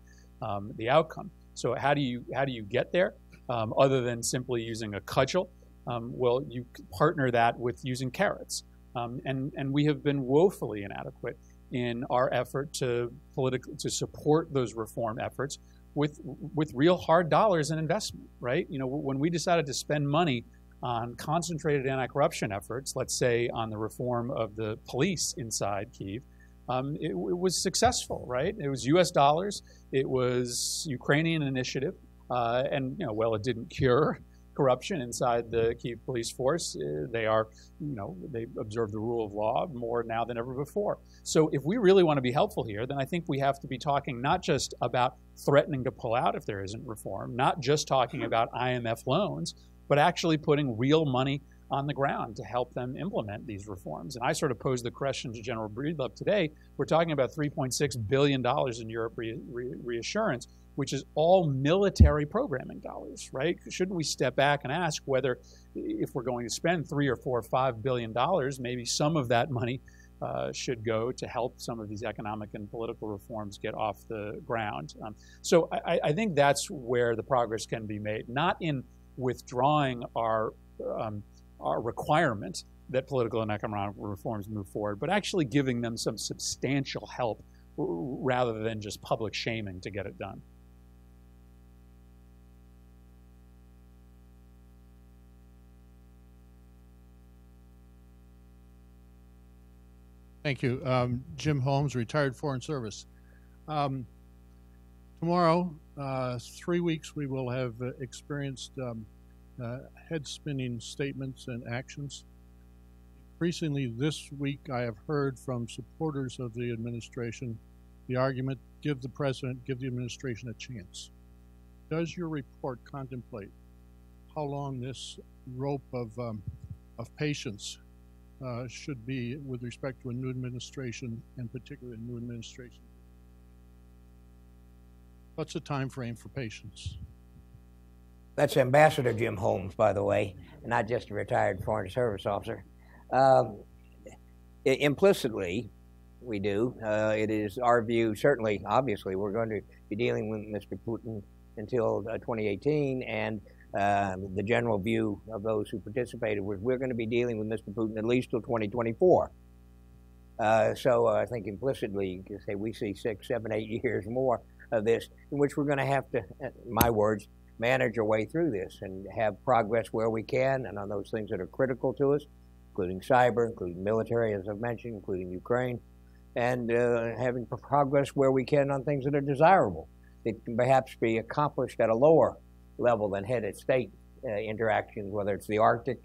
[SPEAKER 3] the outcome. So how do you get there other than simply using a cudgel? Well, you partner that with using carrots. And we have been woefully inadequate in our effort to support those reform efforts with real hard dollars and investment, right? You know, when we decided to spend money on concentrated anti-corruption efforts, let's say on the reform of the police inside Kyiv, it was successful, right? It was U.S. dollars, it was Ukrainian initiative, and you know, well, it didn't cure corruption inside the Kyiv police force. They are, you know, they observe the rule of law more now than ever before. So if we really want to be helpful here, then I think we have to be talking not just about threatening to pull out if there isn't reform, not just talking about IMF loans, but actually putting real money on the ground to help them implement these reforms. And I sort of posed the question to General Breedlove today. We're talking about $3.6 billion in Europe reassurance, which is all military programming dollars, right? Shouldn't we step back and ask whether, if we're going to spend $3 or $4 or $5 billion, maybe some of that money should go to help some of these economic and political reforms get off the ground? So I think that's where the progress can be made, not in withdrawing our requirement that political and economic reforms move forward, but actually giving them some substantial help rather than just public shaming to get it done.
[SPEAKER 11] Thank you. Jim Holmes, retired Foreign Service. Tomorrow, 3 weeks, we will have experienced head-spinning statements and actions. Increasingly this week, I have heard from supporters of the administration the argument, give the president, give the administration a chance. Does your report contemplate how long this rope of patience should be with respect to a new administration, and particularly a new administration? What's the time frame for patience?
[SPEAKER 4] That's Ambassador Jim Holmes, by the way, not just a retired Foreign Service officer. Implicitly, we do. It is our view, certainly, obviously, we're going to be dealing with Mr. Putin until 2018, and the general view of those who participated was we're going to be dealing with Mr. Putin at least till 2024. So I think implicitly you can say we see 6, 7, 8 years more of this, in which we're going to have to, my words, manage our way through this and have progress where we can, and on those things that are critical to us, including cyber, including military, as I've mentioned, including Ukraine, and having progress where we can on things that are desirable. It can perhaps be accomplished at a lower level than head of state interactions, whether it's the Arctic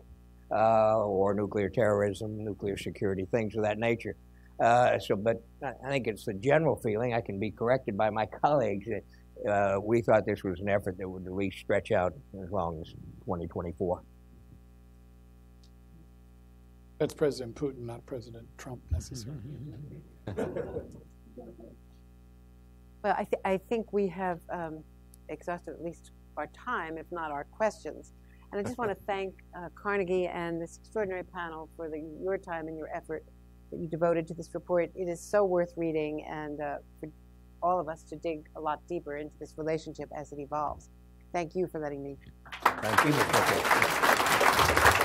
[SPEAKER 4] or nuclear terrorism, nuclear security, things of that nature. But I think it's the general feeling, I can be corrected by my colleagues, that we thought this was an effort that would at least stretch out as long as 2024.
[SPEAKER 1] That's President Putin, not President Trump necessarily.
[SPEAKER 2] Well, I think we have exhausted at least our time, if not our questions. And I just want to thank Carnegie and this extraordinary panel for your time and your effort that you devoted to this report. It is so worth reading, and for all of us to dig a lot deeper into this relationship as it evolves. Thank you for letting me.
[SPEAKER 4] Thank you, Mr.